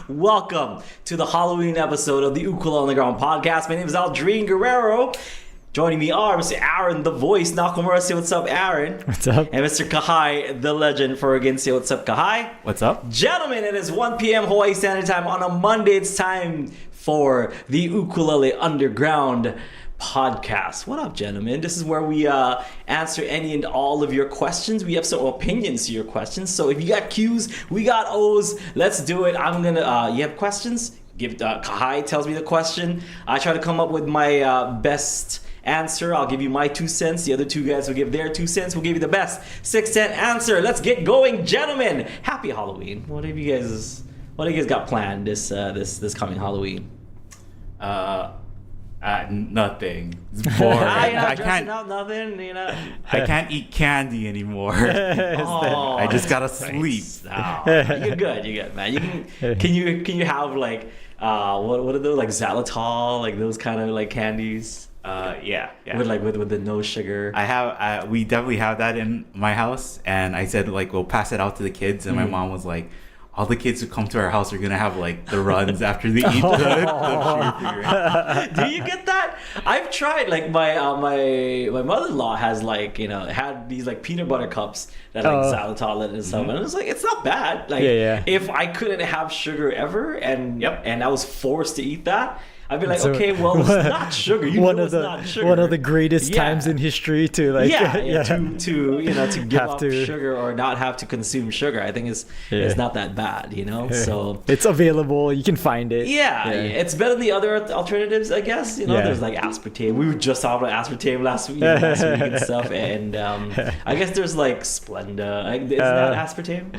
Welcome to the Halloween episode of the Ukulele on the Ground podcast. My name is Aldrine Guerrero. Joining me are Mr. Aaron, the voice, Nakamura. Say what's up, Aaron. What's up? And Mr. Kahai, the legend, for again. Say what's up, Kahai. What's up? Gentlemen, it is 1 p.m. Hawaii Standard Time on a Monday. It's time for the Ukulele Underground podcast. What up, gentlemen? This is where we answer any and all of your questions. We have some opinions to your questions. So if you got Q's, we got O's. Let's do it. I'm gonna. You have questions? Give Kahai tells me the question. I try to come up with my best answer. I'll give you my 2 cents. The other two guys will give their 2 cents. We'll give you the best 6-cent answer. Let's get going, gentlemen. Happy Halloween. What do you guys got planned this coming Halloween? Nothing. It's boring. I can't. Out, nothing. You know. I can't eat candy anymore. I just gotta sleep. Oh, you're good, man. Can you have like what are those, like xylitol, like those kind of like candies? Yeah. With the no sugar. We definitely have that in my house, and I said like we'll pass it out to the kids, and my mom was like, all the kids who come to our house are gonna have like the runs after they eat the sugar. Do you get that? I've tried. Like my mother-in-law has like had these like peanut butter cups that like xylitol and stuff, and it's like it's not bad. Like if I couldn't have sugar ever, and I was forced to eat that, I'd be like, so, okay, well, it's not sugar. It's not sugar. One of the greatest times in history to like to give up sugar or not have to consume sugar. I think it's not that bad, So it's available. You can find it. Yeah. It's better than the other alternatives, I guess. There's like aspartame. We were just talking about aspartame last week and stuff, and I guess there's like Splenda. Isn't that aspartame?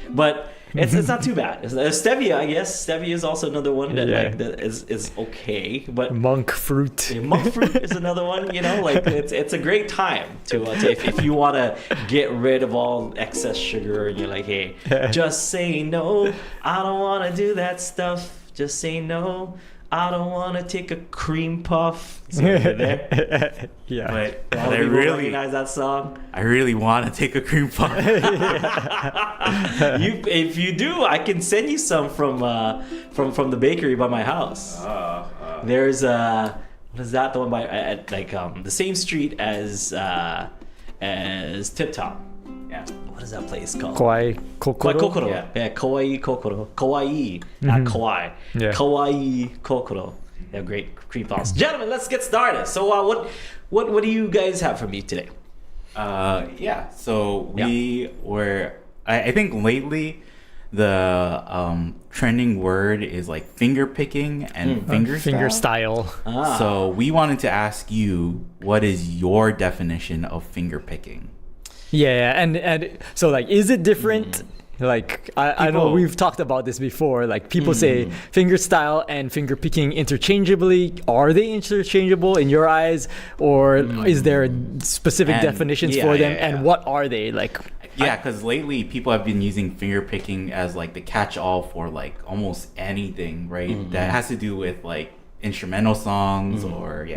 But it's not too bad. Stevia, I guess. Stevia is also another one that is okay. But monk fruit. Monk fruit is another one. It's a great time to if you want to get rid of all excess sugar and you're like, hey, just say no. I don't want to do that stuff. Just say no. I don't want to take a cream puff. So there. But I really recognize that song. I really want to take a cream puff. If you do, I can send you some from the bakery by my house. There's what is that? The one by at the same street as Tip Top. Yeah. What is that place called? Kawaii Kokoro. Kokoro. Yeah, Kawaii Kokoro. Kawaii, not Kawaii. Yeah. Kawaii Kokoro. They have great cream puffs. Gentlemen, let's get started. So what do you guys have for me today? So we were I think lately the trending word is like finger picking and fingerstyle. So we wanted to ask you, what is your definition of finger picking? Yeah, and so like, is it different? Like I know we've talked about this before. Like people say fingerstyle and finger picking interchangeably. Are they interchangeable in your eyes, or is there specific definitions for them? And what are they like? Yeah, because lately people have been using finger picking as like the catch-all for like almost anything, right? That has to do with like instrumental songs or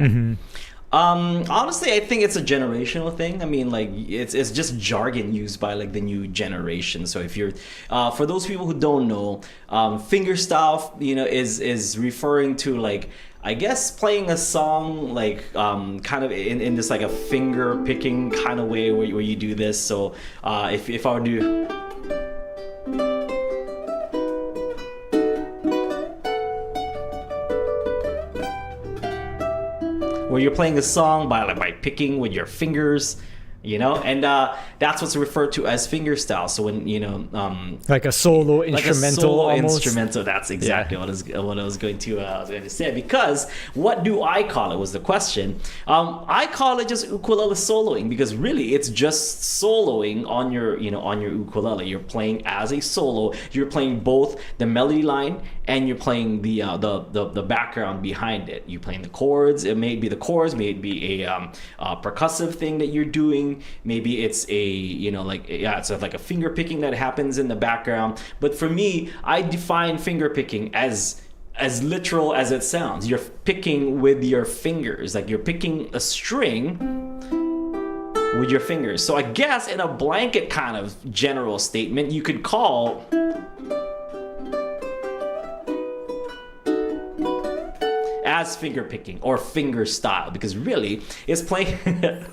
honestly, I think it's a generational thing. I mean, like it's just jargon used by like the new generation. So if you're for those people who don't know, fingerstyle, is referring to like, I guess, playing a song like kind of in this like a finger picking kind of way where you do this. So if I were to where you're playing a song by picking with your fingers, and that's what's referred to as fingerstyle. So when like a solo like instrumental, a solo almost. instrumental. That's exactly what I was going to say. Because what do I call it was the question. I call it just ukulele soloing, because really it's just soloing on your ukulele. You're playing as a solo. You're playing both the melody line and you're playing the background behind it. You're playing the chords. It may be the chords, maybe a percussive thing that you're doing. Maybe it's it's like a finger picking that happens in the background. But for me, I define finger picking as literal as it sounds. You're picking with your fingers, like you're picking a string with your fingers. So I guess in a blanket kind of general statement, you could call as finger picking or finger style, because really it's playing and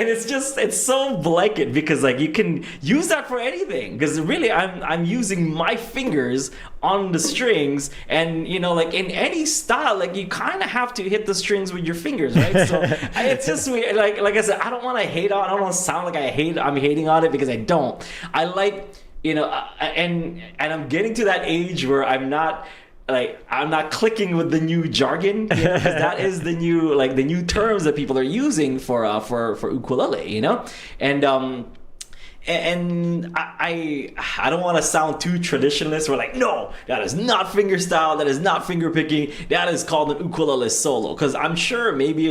it's so blanket, because like you can use that for anything, because really I'm using my fingers on the strings, and like in any style, like you kind of have to hit the strings with your fingers, right? So it's just weird. Like I said, I don't want to sound like I'm hating on it, because I don't. I like and I'm getting to that age where I'm not clicking with the new jargon, because that is the new terms that people are using for ukulele, and I don't want to sound too traditionalist. We're like, no, that is not fingerstyle, that is not finger picking, that is called an ukulele solo. Because I'm sure maybe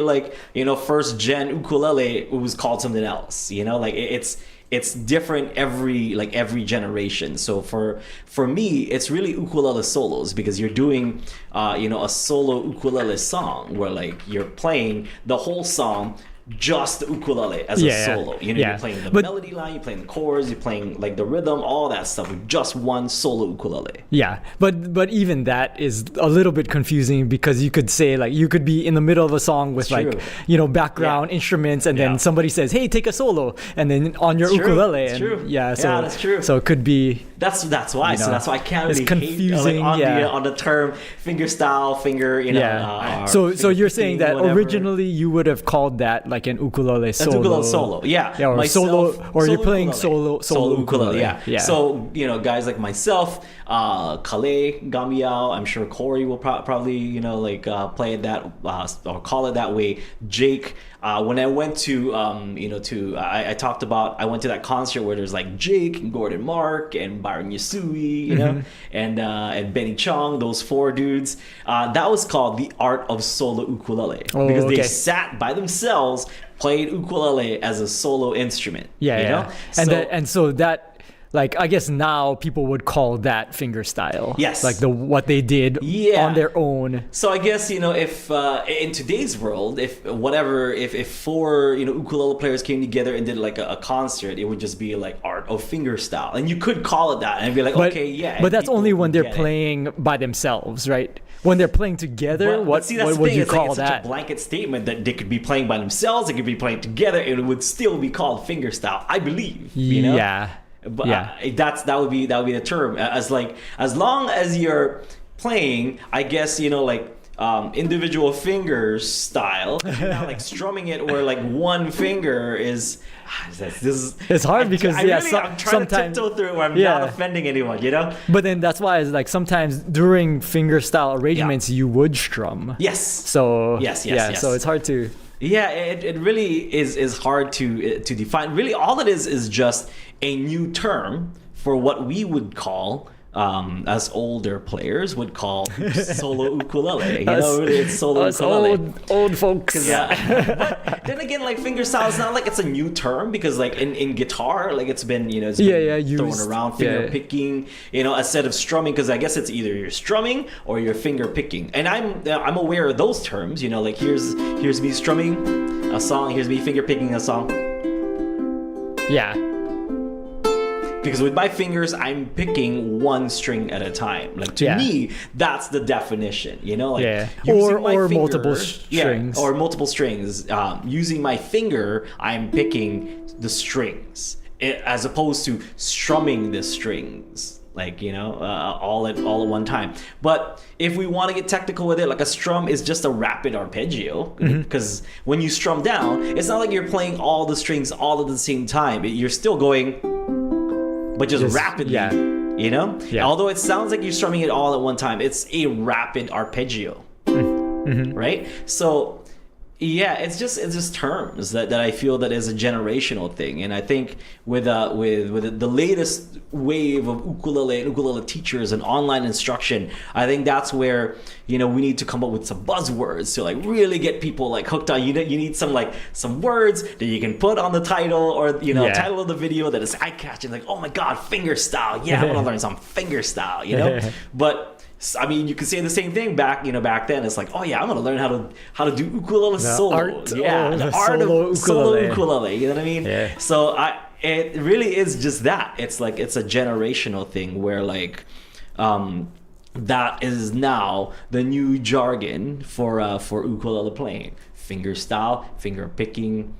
first gen ukulele, it was called something else. It's different every generation. So for me, it's really ukulele solos, because you're doing a solo ukulele song where you're playing the whole song just the ukulele as a solo. You're playing the melody line, you're playing the chords, you're playing the rhythm, all that stuff with just one solo ukulele. Yeah, but even that is a little bit confusing, because you could say you could be in the middle of a song with background instruments, and then somebody says, "Hey, take a solo," and then on your ukulele. It's true. So that's true. So it could be. That's why. So that's why I can't really it's confusing on the term fingerstyle, finger. So you're saying that whatever. Originally you would have called that like an ukulele solo. Ukulele solo, yeah. Or myself, solo, or you're playing ukulele. solo ukulele. Yeah. So guys like myself, Kale, Gamiao, I'm sure Corey will probably play it that or call it that way. Jake. When I went to I talked about, I went to that concert where there's Jake and Gordon Mark and Byron Yasui, and Benny Chong, those four dudes. That was called the Art of Solo Ukulele, because they sat by themselves, played ukulele as a solo instrument. And so that. I guess now people would call that fingerstyle. Yes. What they did on their own. So I guess, if in today's world, if four, ukulele players came together and did a concert, it would just be Art of Fingerstyle. And you could call it that and be But that's only when they're playing by themselves, right? When they're playing together, what would you call that? Such a blanket statement that they could be playing by themselves, they could be playing together, and it would still be called fingerstyle, I believe. Yeah. But that would be the term. As long as you're playing, I guess individual fingers style, you're not strumming it where one finger is. It's hard because I'm trying to tiptoe through it where I'm not offending anyone, But then that's why it's sometimes during fingerstyle arrangements you would strum. Yes. So yes. So it's hard to. Yeah, it really is hard to define. Really, all it is just a new term for what we would call, as older players would call solo ukulele. It's solo ukulele. Old folks. But then again, fingerstyle is not it's a new term, because in guitar, it's been been thrown around, finger picking, instead of strumming, because I guess it's either you're strumming or you're finger picking. And I'm aware of those terms. Here's me strumming a song, here's me finger picking a song. Yeah. Because with my fingers, I'm picking one string at a time. To me, that's the definition. Or multiple strings. Or multiple strings. Using my finger, I'm picking the strings, as opposed to strumming the strings. like, you know, all at one time. But if we want to get technical with it, like a strum is just a rapid arpeggio, because when you strum down, it's not like you're playing all the strings all at the same time. You're still going, but just rapidly. Yeah. You know? Yeah. Although it sounds like you're strumming it all at one time, it's a rapid arpeggio. Right? So yeah, it's just terms that I feel that is a generational thing. And I think with the latest wave of ukulele and ukulele teachers and online instruction, I think that's where, you know, we need to come up with some buzzwords to like really get people like hooked on. You need some words that you can put on the title, or, you know, title of the video that is eye-catching, like, oh my god, fingerstyle. Yeah, I want to learn some fingerstyle, you know? But I mean, you could say the same thing back then. It's like, oh yeah, I'm gonna learn how to do ukulele solo. The art of solo ukulele. You know what I mean? Yeah. So it really is just that. It's like it's a generational thing where like, that is now the new jargon for ukulele playing. Fingerstyle, finger picking,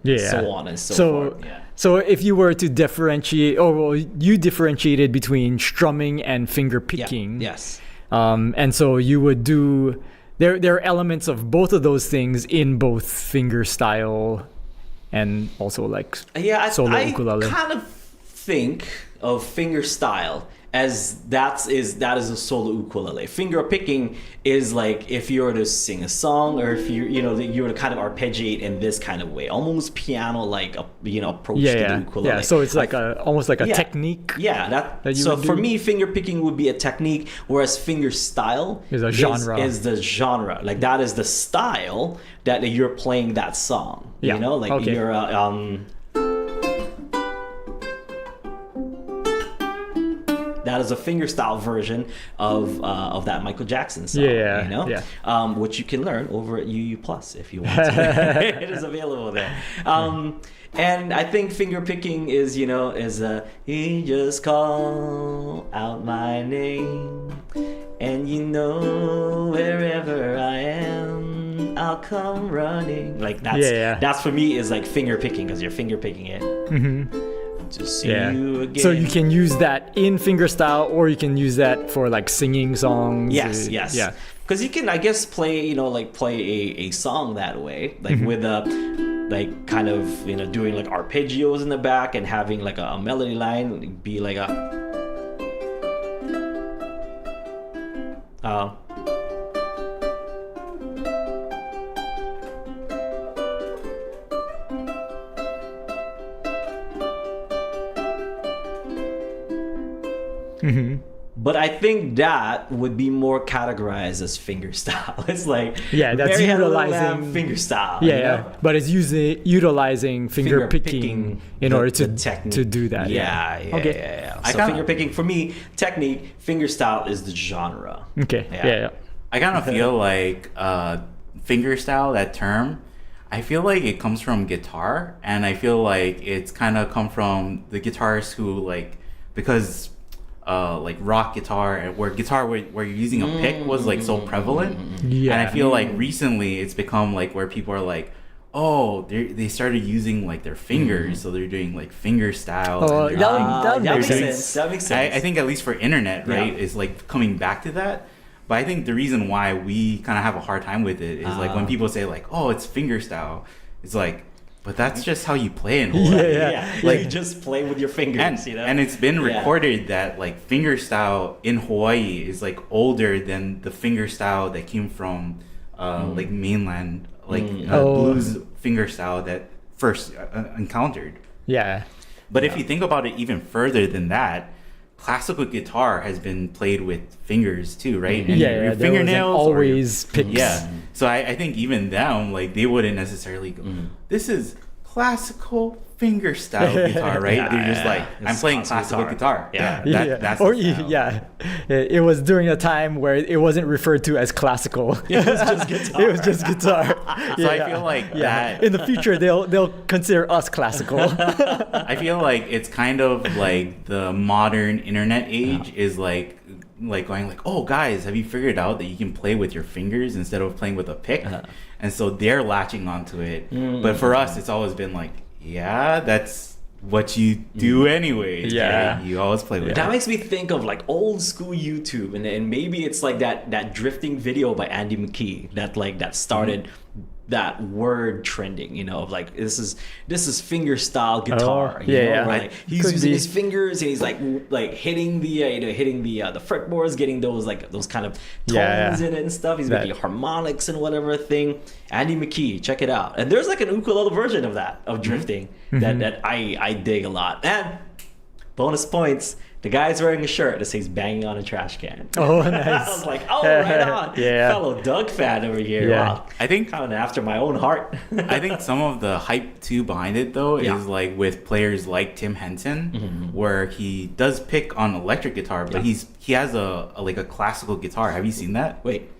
so on and so forth. Yeah. So if you were to differentiate, you differentiated between strumming and finger picking. Yeah. Yes. And so you would do, there are elements of both of those things in both fingerstyle and also like solo ukulele. I kind of think of fingerstyle as that is a solo ukulele. Finger picking is like if you were to sing a song, or if you were to kind of arpeggiate in this kind of way, almost piano like approach to the ukulele. Yeah, so it's like almost like a technique. Yeah, so for me, finger picking would be a technique, whereas finger style is a genre. Is the genre. Like that is the style that you're playing that song. Yeah. You know, like you're that is a fingerstyle version of that Michael Jackson song, you know, which you can learn over at UU Plus if you want to. It is available there. And I think finger picking is, you just call out my name, and you know wherever I am, I'll come running. Like that's for me is like finger picking, because you're finger picking it. To see you again. So you can use that in fingerstyle, or you can use that for like singing songs. Yes. Yeah. Because you can, I guess, play a song that way, like with like kind of, doing like arpeggios in the back and having like a melody line be like a. But I think that would be more categorized as fingerstyle. It's like that's utilizing fingerstyle. But it's utilizing finger picking in order to do that. So finger picking for me, technique, fingerstyle is the genre. Okay. I kind of feel like fingerstyle, that term, I feel like it comes from guitar, and I feel like it's kind of come from the guitarists who because like rock guitar, where you're using a pick was like so prevalent. And I feel like recently it's become like where people are like, they started using like their fingers, so they're doing like finger style. That makes sense. I think at least for internet, right, is like coming back to that. But I think the reason why we kind of have a hard time with it is like when people say like, it's fingerstyle, it's like, but that's just how you play in Hawaii. Like you just play with your fingers, And it's been recorded that like fingerstyle in Hawaii is like older than the fingerstyle that came from like mainland, like blues fingerstyle that first encountered. Yeah. But if you think about it even further than that, classical guitar has been played with fingers too, right? And your fingernails always picks. Yeah. So I think even them, like they wouldn't necessarily go, this is classical fingerstyle guitar, right? They're just like, I'm playing classical guitar. That's it was during a time where it wasn't referred to as classical. It was just guitar. It was just guitar. So I feel like that in the future they'll consider us classical. I feel like it's kind of like the modern internet age is like going like, guys, have you figured out that you can play with your fingers instead of playing with a pick? And so they're latching onto it. But for us, it's always been like, that's what you do anyway. Yeah. Right? You always play with That it. makes me think of like old school YouTube, and maybe it's like that drifting video by Andy McKee that started that word trending, of like this is finger style guitar. Yeah. Where, like, he's using his fingers and he's like hitting the the fretboards, getting those kind of tones in it and stuff. He's making harmonics and whatever thing. Andy McKee, check it out. And there's like an ukulele version of that, of drifting, that I dig a lot. And bonus points, the guy's wearing a shirt that says "banging on a trash can." Oh, nice. I was like, oh, right on. Yeah. Fellow Doug fan over here. Yeah. Wow. I think Kind of after my own heart. I think some of the hype too behind it though Yeah. is like with players like Tim Henson, where he does pick on electric guitar, but he has a classical guitar. Have you seen that? Wait.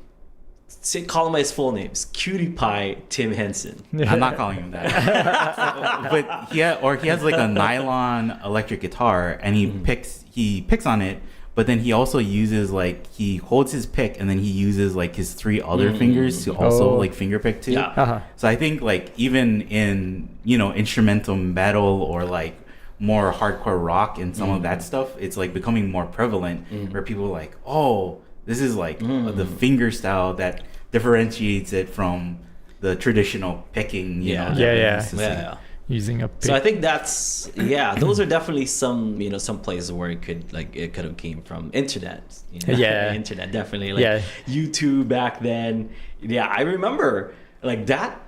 Call him by his full names. Cutie Pie Tim Henson. I'm not calling him that. But he has like a nylon electric guitar, and he picks on it. But then he also uses he holds his pick, and then he uses like his 3 other fingers to also like finger pick too. Yeah. Uh-huh. So I think even in instrumental metal or like more hardcore rock and some of that stuff, it's like becoming more prevalent where people are like, oh, this is like the finger style that differentiates it from the traditional picking. Yeah. that we used to see. Using a pick. So I think that's those are definitely some some places where it could have came from internet. Internet definitely YouTube back then. Yeah, I remember like that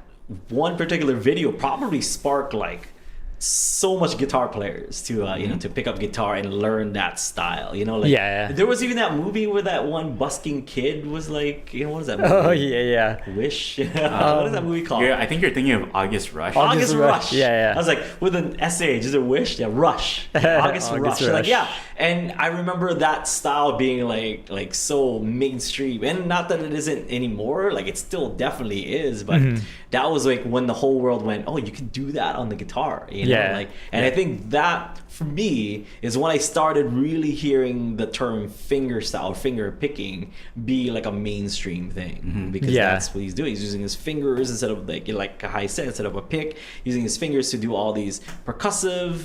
one particular video probably sparked like so much guitar players to to pick up guitar and learn that style. There was even that movie where that one busking kid was like, what is that movie? Oh yeah. Wish. What is that movie called? I think you're thinking of August Rush. August Rush. Yeah. I was like, with an SH, is it Wish? Yeah, Rush. August Rush. Like, yeah. And I remember that style being like so mainstream, and not that it isn't anymore. Like, it still definitely is, but that was like when the whole world went, oh, you can do that on the guitar. I think that for me is when I started really hearing the term finger style, finger picking be like a mainstream thing, because that's what he's doing. He's using his fingers instead of like Kai said, instead of a pick, using his fingers to do all these percussive,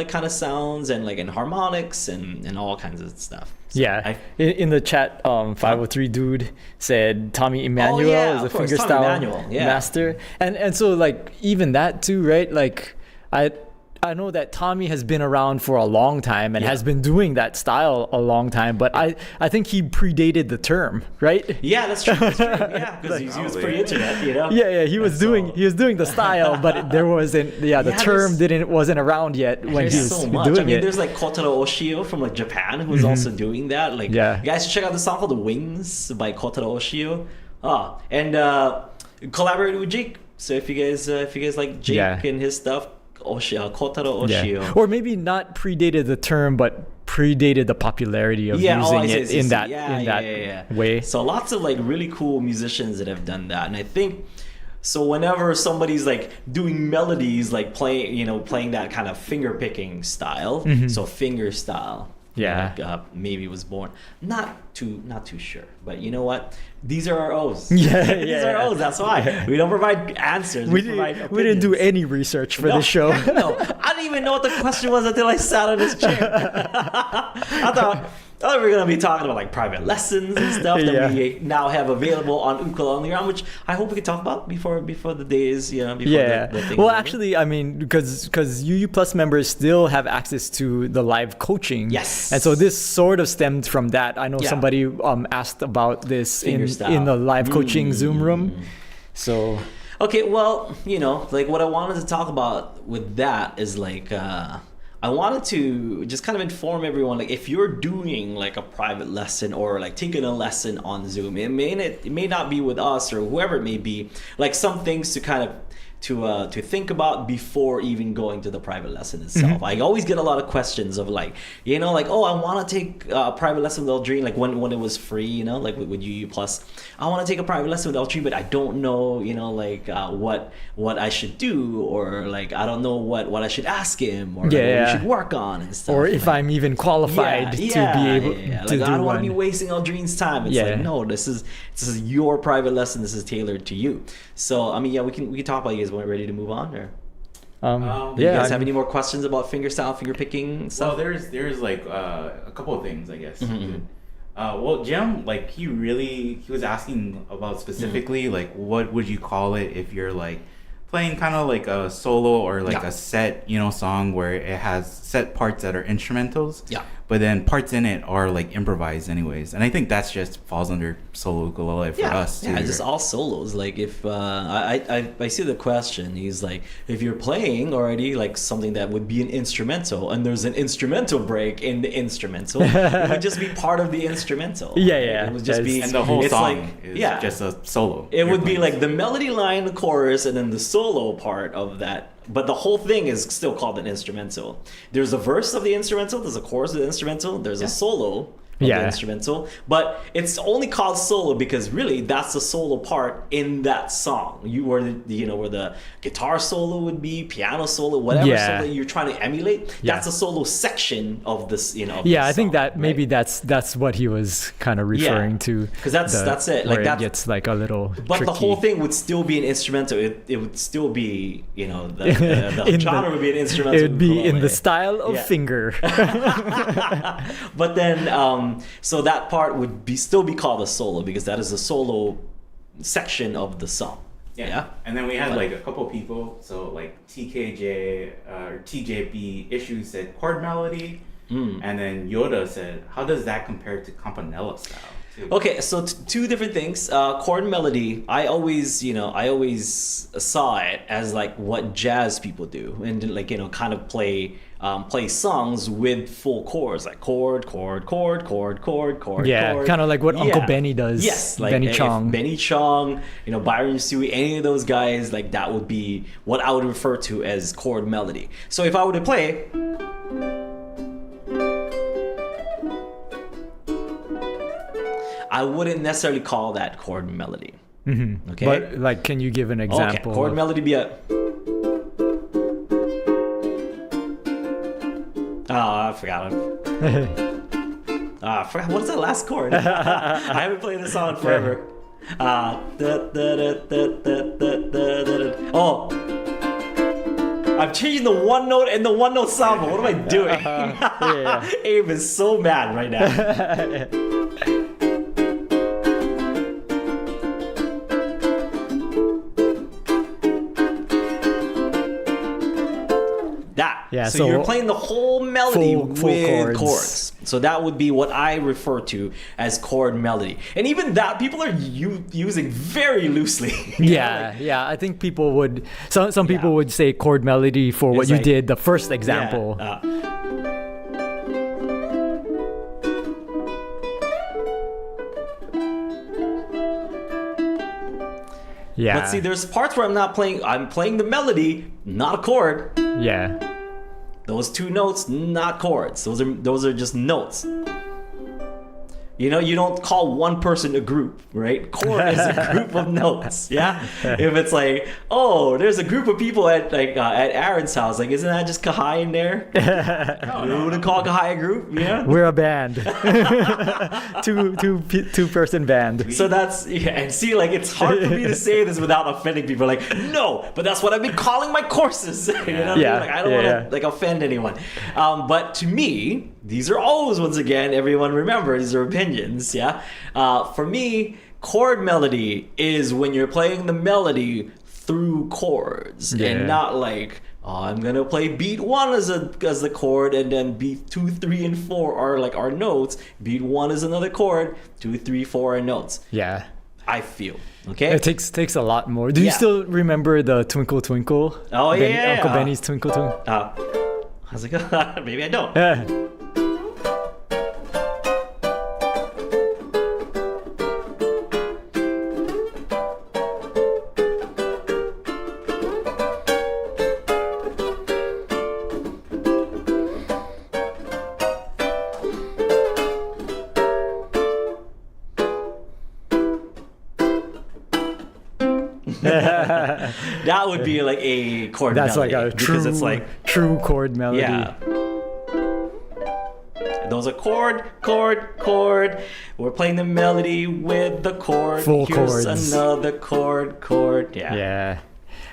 kind of sounds and and harmonics and all kinds of stuff. So in the chat, 503 dude said Tommy Emmanuel is a fingerstyle master, and so like even that too, right? Like I know that Tommy has been around for a long time and has been doing that style a long time, but I think he predated the term, right? Yeah, that's true. Yeah, because he was pre-internet, Yeah, he was doing the style, but there wasn't the term wasn't around yet when he was doing it. There's like Kotaro Oshio from like Japan who's also doing that. Like, you guys should check out the song called "The Wings" by Kotaro Oshio. And collaborated with Jake. So if you guys like Jake and his stuff. Kotaro Oshio. Or maybe not predated the term, but predated the popularity of using it in that way. So lots of like really cool musicians that have done that, and I think so. Whenever somebody's like doing melodies, like playing that kind of finger picking style, so finger style. Maybe was born. Not too sure, but you know what? These are our O's. These are our O's. That's why we don't provide answers. We didn't do any research for this show. No, I didn't even know what the question was until I sat on this chair. I thought we were gonna be talking about like private lessons and stuff that we now have available on Ukulele Underground, which I hope we can talk about before the days. The thing. Well, actually, I mean, because UU Plus members still have access to the live coaching. Yes. And so this sort of stemmed from that. I know somebody asked about this in the live coaching Zoom room. So. Okay, well, like what I wanted to talk about with that is like. I wanted to just kind of inform everyone, like if you're doing like a private lesson or like taking a lesson on Zoom, it may not be with us or whoever it may be, like some things to kind of to think about before even going to the private lesson itself. I always get a lot of questions of like, oh, I want to take a private lesson with Aldrine, like when it was free, like with UU Plus. I want to take a private lesson with Aldrine, but I don't know, like what I should do, or like I don't know what I should ask him, or what we should work on and stuff. Or if I'm even qualified to be able to like, do I don't want one. to be wasting Aldrine's time. It's like, no, this is your private lesson. This is tailored to you. So I mean, we can talk about you guys when we're ready to move on, or Do you guys have any more questions about fingerstyle, finger picking stuff? Well, there's like a couple of things, I guess. Well, Jim, like he was asking about specifically like what would you call it if you're like playing kind of like a solo or like a set, song where it has set parts that are instrumentals. Yeah. But then parts in it are like improvised anyways. And I think that's just falls under solo ukulele for us too. Yeah, just all solos. Like if I see the question, he's like, if you're playing already like something that would be an instrumental and there's an instrumental break in the instrumental, it would just be part of the instrumental. Yeah. It would just be, and the whole song like, is just a solo. It would be like the melody line, the chorus, and then the solo part of that. But the whole thing is still called an instrumental. There's a verse of the instrumental, there's a chorus of the instrumental, there's a solo of the instrumental, but it's only called solo because really that's the solo part in that song. Where the guitar solo would be, piano solo, whatever solo you're trying to emulate. That's a solo section of this. I think that maybe that's what he was kind of referring to. Because that's it. Like where it gets like a little. But tricky. the whole thing would still be an instrumental. It would still be the genre would be an instrumental. It would be in the style of finger. But then. So that part would still be called a solo because that is the solo section of the song. Yeah. And then we had like a couple people. So like TKJ or TJB Issue said chord melody. And then Yoda said, how does that compare to Campanella style? Okay, so two different things. Chord melody, I always saw it as like what jazz people do, and like kind of play songs with full chords, like chord. Yeah, kind of like what Uncle Benny does. Yes, like Benny Chong. Benny Chong, Byron Stewie, any of those guys, like that would be what I would refer to as chord melody. So if I were to play. I wouldn't necessarily call that chord melody. Okay. But like, can you give an example? Okay, chord melody be a. I forgot. I forgot. What's that last chord? I haven't played this song forever. Oh. I'm changing the one note and the one note sound, but what am I doing? Abe is so mad right now. So you're playing the whole melody with chords. So that would be what I refer to as chord melody. And even that, people are using very loosely. I think people would, some people would say chord melody for what you did, the first example. But see, there's parts where I'm playing the melody, not a chord. Yeah. Those two notes, not chords. Those are just notes. You don't call one person a group, right? Chord is a group of notes. Yeah. If it's like, oh, there's a group of people at Aaron's house, like, isn't that just Kahai in there? You wouldn't call Kahai a group, yeah? We're a band, two person band. So that's and see, like, it's hard for me to say this without offending people. Like, no, but that's what I've been calling my courses. You know what I mean? Like, I don't want to like offend anyone. But to me, these are always, once again, everyone remember, these are opinions, yeah? For me, chord melody is when you're playing the melody through chords and not like, oh, I'm going to play beat 1 as the chord and then beat 2, 3, and 4 are like our notes. Beat 1 is another chord, 2, 3, 4 are notes. Yeah. I feel. Okay? It takes a lot more. Do you still remember the Twinkle Twinkle? Oh, yeah. Uncle Benny's Twinkle Twinkle? How's it go? Maybe I don't. That would be like a chord melody. That's like a true chord melody. Yeah. Those are chord. We're playing the melody with the chord. Full Here's chords. Another chord. Yeah.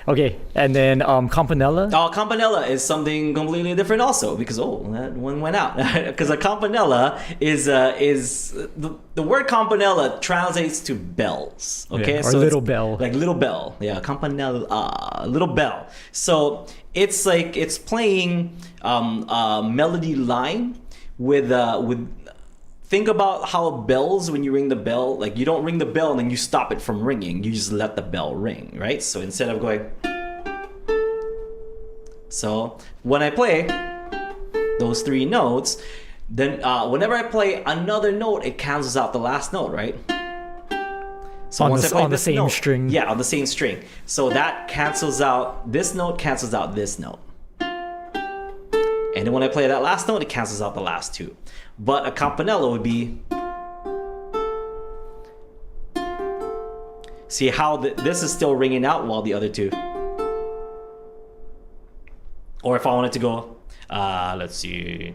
Okay, and then Campanella. Oh, Campanella is something completely different also because that one went out because a Campanella is the word Campanella translates to bells. Okay, Yeah, or little bell. like little bell. Yeah, Campanella, little bell. So it's like it's playing a melody line with. Think about how bells, when you ring the bell, like you don't ring the bell and then you stop it from ringing. You just let the bell ring, right? So instead of going... So when I play those 3 notes, then whenever I play another note, it cancels out the last note, right? So on once I play the this same note, string. Yeah, on the same string. So that cancels out, this note cancels out this note. And then when I play that last note, it cancels out the last 2. But a Campanella would be... See how this is still ringing out while the other 2... Or if I wanted to go... let's see...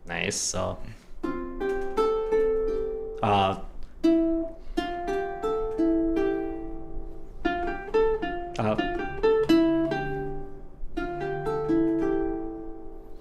nice, so...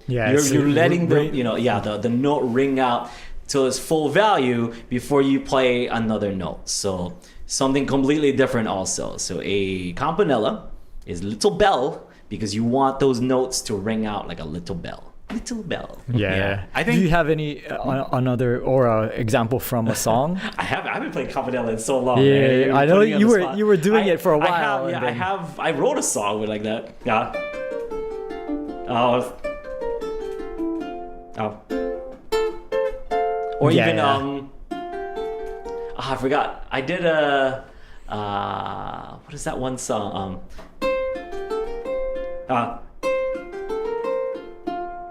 Yeah, you're letting the note ring out till its full value before you play another note. So something completely different also. So a Campanella is little bell because you want those notes to ring out like a little bell. Little bell. Yeah. I think. Do you have any another or example from a song? I haven't played Campanella in so long. Yeah, man. I know Putting me on the you were doing spot. it for a while. I wrote a song with like that. Yeah. Or even I forgot. I did a what is that one song?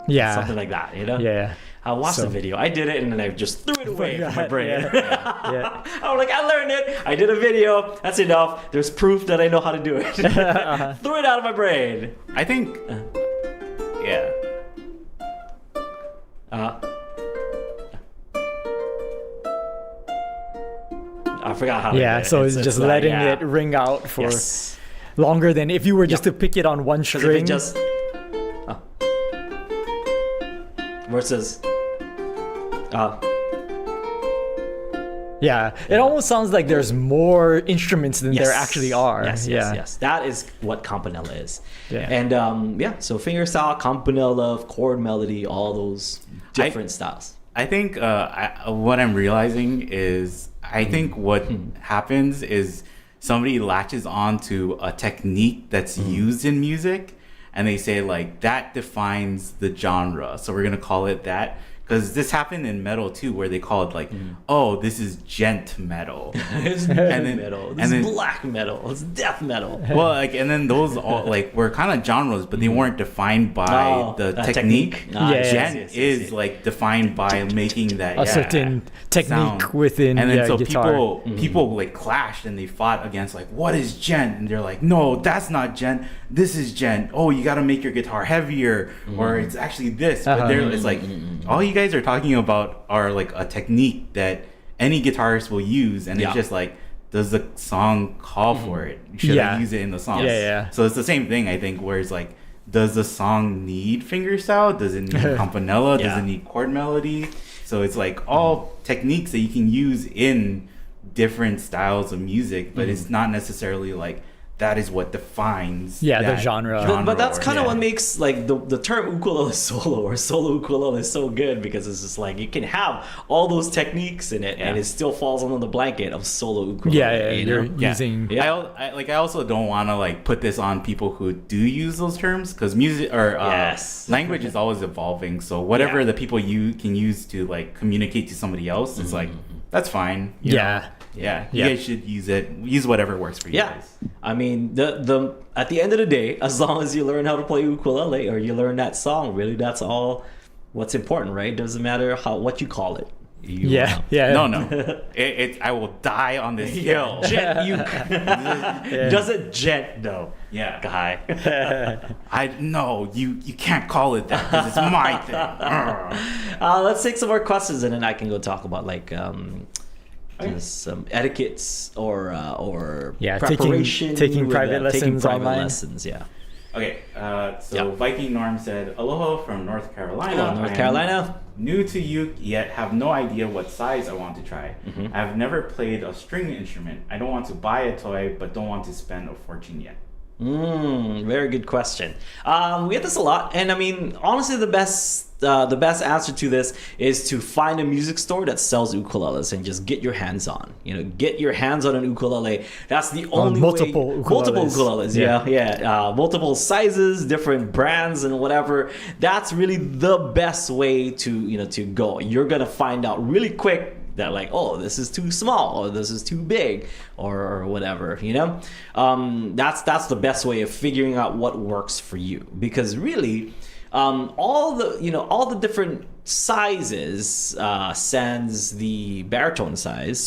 Yeah. Something like that, you know? Yeah. I watched the video. I did it and then I just threw it away from my brain. Yeah. I was like, I learned it. I did a video. That's enough. There's proof that I know how to do it. Threw it out of my brain. I think. Yeah. I forgot how to do it. So it's just letting it ring out for longer than if you were just to pick it on one string. Just versus yeah, it almost sounds like there's more instruments than there actually are. Yes. That is what Campanella is. Yeah. And so fingerstyle, Campanella, chord melody, all those different styles. I think what I'm realizing is I think what happens is somebody latches on to a technique that's used in music and they say like that defines the genre. So we're going to call it that. Because this happened in metal too, where they call it like, oh, this is gent metal. It's metal. This is black metal. It's death metal. Well, like, and then those all like were kind of genres, but they weren't defined by the technique. Gent is like defined by making that a certain technique sound within and then so guitar. people like clashed and they fought against like, what is gent? And they're like, no, that's not gent. This is gent. Oh, you got to make your guitar heavier, or it's actually this. But it's like all you guys are talking about are like a technique that any guitarist will use, and it's just like, does the song call for it? Should I use it in the song? So it's the same thing, I think, where it's like, does the song need fingerstyle? Does it need Campanella? Does it need chord melody? So it's like all techniques that you can use in different styles of music, but it's not necessarily like that is what defines the genre. But that's kind of what makes like the term ukulele solo or solo ukulele so good, because it's just like you can have all those techniques in it and it still falls under the blanket of solo ukulele. You're using. I also don't want to like put this on people who do use those terms, because music or language is always evolving. So whatever the people you can use to like communicate to somebody else, it's like that's fine. You know? You guys should use whatever works for you guys. I mean, the at the end of the day, as long as you learn how to play ukulele or you learn that song, really, that's all what's important, right? Doesn't matter what you call it. No. I will die on this hill. Gent uke. Doesn't gent though. Yeah, guy. You can't call it that because it's my thing. Let's take some more questions and then I can go talk about like some etiquettes or Yeah, preparation, taking private lessons taking private online. lessons. Yeah. Okay, so Viking Norm said, "Aloha from North Carolina. Hello, North Carolina. New to uke, yet have no idea what size I want to try. I've never played a string instrument. I don't want to buy a toy, but don't want to spend a fortune yet." Very good question. We get this a lot, and I mean, honestly, the best answer to this is to find a music store that sells ukuleles and just get your hands on. Get your hands on an ukulele. That's the only multiple way. ukuleles. Multiple ukuleles. Yeah. Multiple sizes, different brands, and whatever. That's really the best way to go. You're gonna find out really quick that like, oh, this is too small, or this is too big, or whatever, that's the best way of figuring out what works for you, because really all the different sizes sans the baritone size.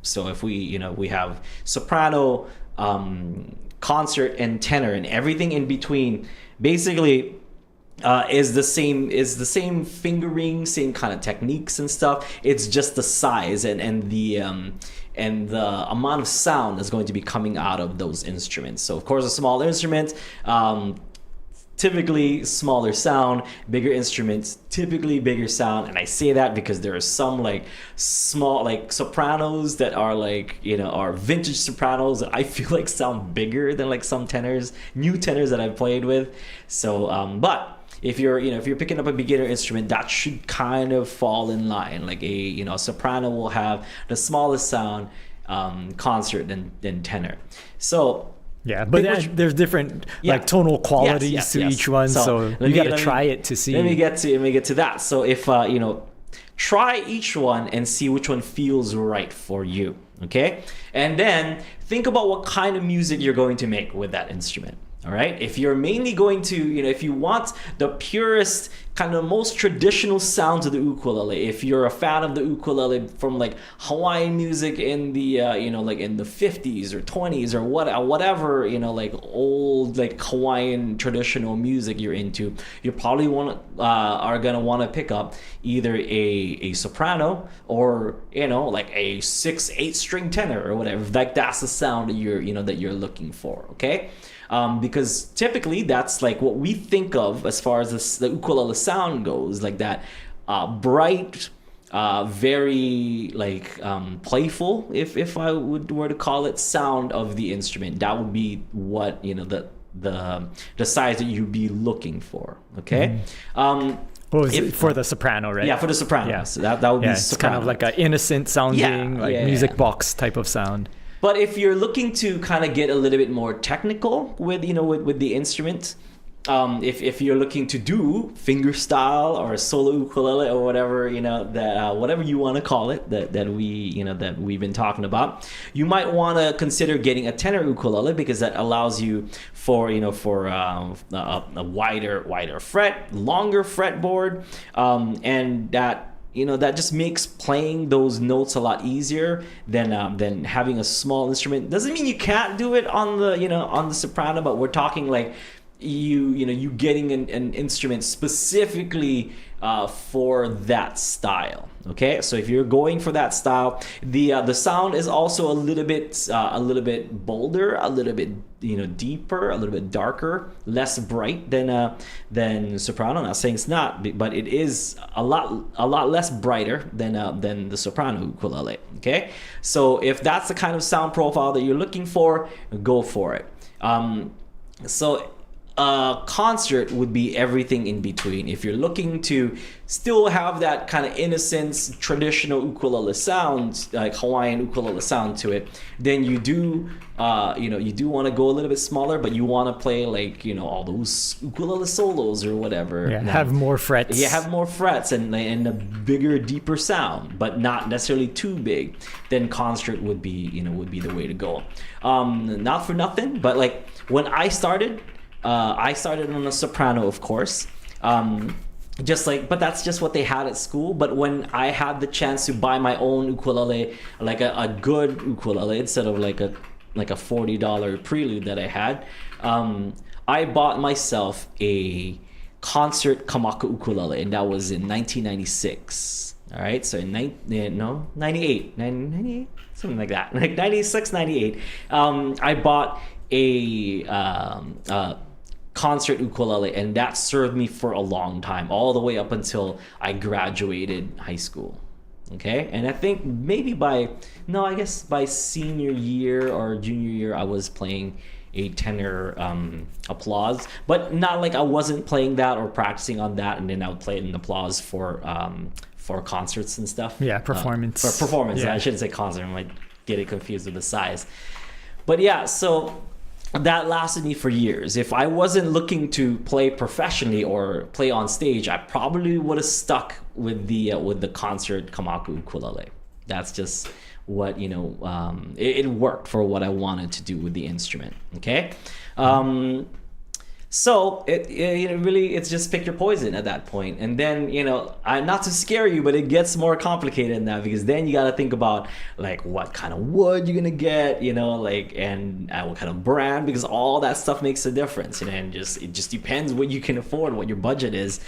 So if we have soprano, concert, and tenor, and everything in between basically is the same fingering, same kind of techniques and stuff. It's just the size and the amount of sound that's going to be coming out of those instruments. So of course, a small instrument, typically smaller sound. Bigger instruments, typically bigger sound. And I say that because there are some like small like sopranos that are like are vintage sopranos that I feel like sound bigger than like some tenors, new tenors that I've played with. So but if you're picking up a beginner instrument, that should kind of fall in line. Like a soprano will have the smallest sound, concert than tenor. So yeah, but there's different like tonal qualities to each one, so you got to try it to see. Let me get to that. So if try each one and see which one feels right for you. Okay, and then think about what kind of music you're going to make with that instrument. All right. If you're mainly going to, if you want the purest, kind of most traditional sounds of the ukulele, if you're a fan of the ukulele from like Hawaiian music in the, like in the 50s or 20s or whatever, like old like Hawaiian traditional music you're into, you probably are gonna want to pick up either a soprano or like a 6-8 string tenor or whatever. Like that's the sound that you're looking for. Okay. Because typically that's like what we think of as far as the ukulele sound goes, like that bright, very like playful, if I were to call it, sound of the instrument. That would be what the size that you'd be looking for. Okay. For the soprano, right? Yeah, for the soprano. Yeah. So that would be it's soprano. kind of like an innocent sounding music box type of sound. But if you're looking to kind of get a little bit more technical with the instrument, if you're looking to do fingerstyle or a solo ukulele or whatever whatever you want to call it that we've been talking about, you might want to consider getting a tenor ukulele, because that allows you for a wider fret, longer fretboard, and that. That just makes playing those notes a lot easier than having a small instrument. Doesn't mean you can't do it on the soprano, but we're talking like you getting an instrument specifically for that style. Okay, so if you're going for that style, the sound is also a little bit bolder, a little bit deeper, a little bit darker, less bright than soprano. I'm not saying it's not, but it is a lot less brighter than the soprano ukulele. Okay, so if that's the kind of sound profile that you're looking for, go for it. So concert would be everything in between. If you're looking to still have that kind of innocence, traditional ukulele sound, like Hawaiian ukulele sound to it, then you do want to go a little bit smaller, but you want to play like all those ukulele solos or whatever. Yeah, have more frets. Yeah, have more frets and a bigger, deeper sound, but not necessarily too big. Then concert would be the way to go. Not for nothing, but like when I started on a soprano, of course. But that's just what they had at school. But when I had the chance to buy my own ukulele, like a good ukulele, instead of like a $40 Prelude that I had, I bought myself a concert Kamaka ukulele, and that was in 1996. All right, so in 98, something like that, like 96, 98, I bought a concert ukulele, and that served me for a long time, all the way up until I graduated high school. Okay, and I think maybe by senior year or junior year, I was playing a tenor applause, but not like I wasn't playing that or practicing on that, and then I would play it in applause for concerts and stuff. Yeah, performance. For performance. Yeah. I shouldn't say concert. I might get it confused with the size. But yeah, so that lasted me for years. If I wasn't looking to play professionally or play on stage, I probably would have stuck with the concert Kamaku ukulele. That's just what, it worked for what I wanted to do with the instrument. Okay. So it really, it's just pick your poison at that point. And then, not to scare you, but it gets more complicated than that, because then you got to think about like what kind of wood you're going to get, and what kind of brand, because all that stuff makes a difference. And it just depends what you can afford, what your budget is.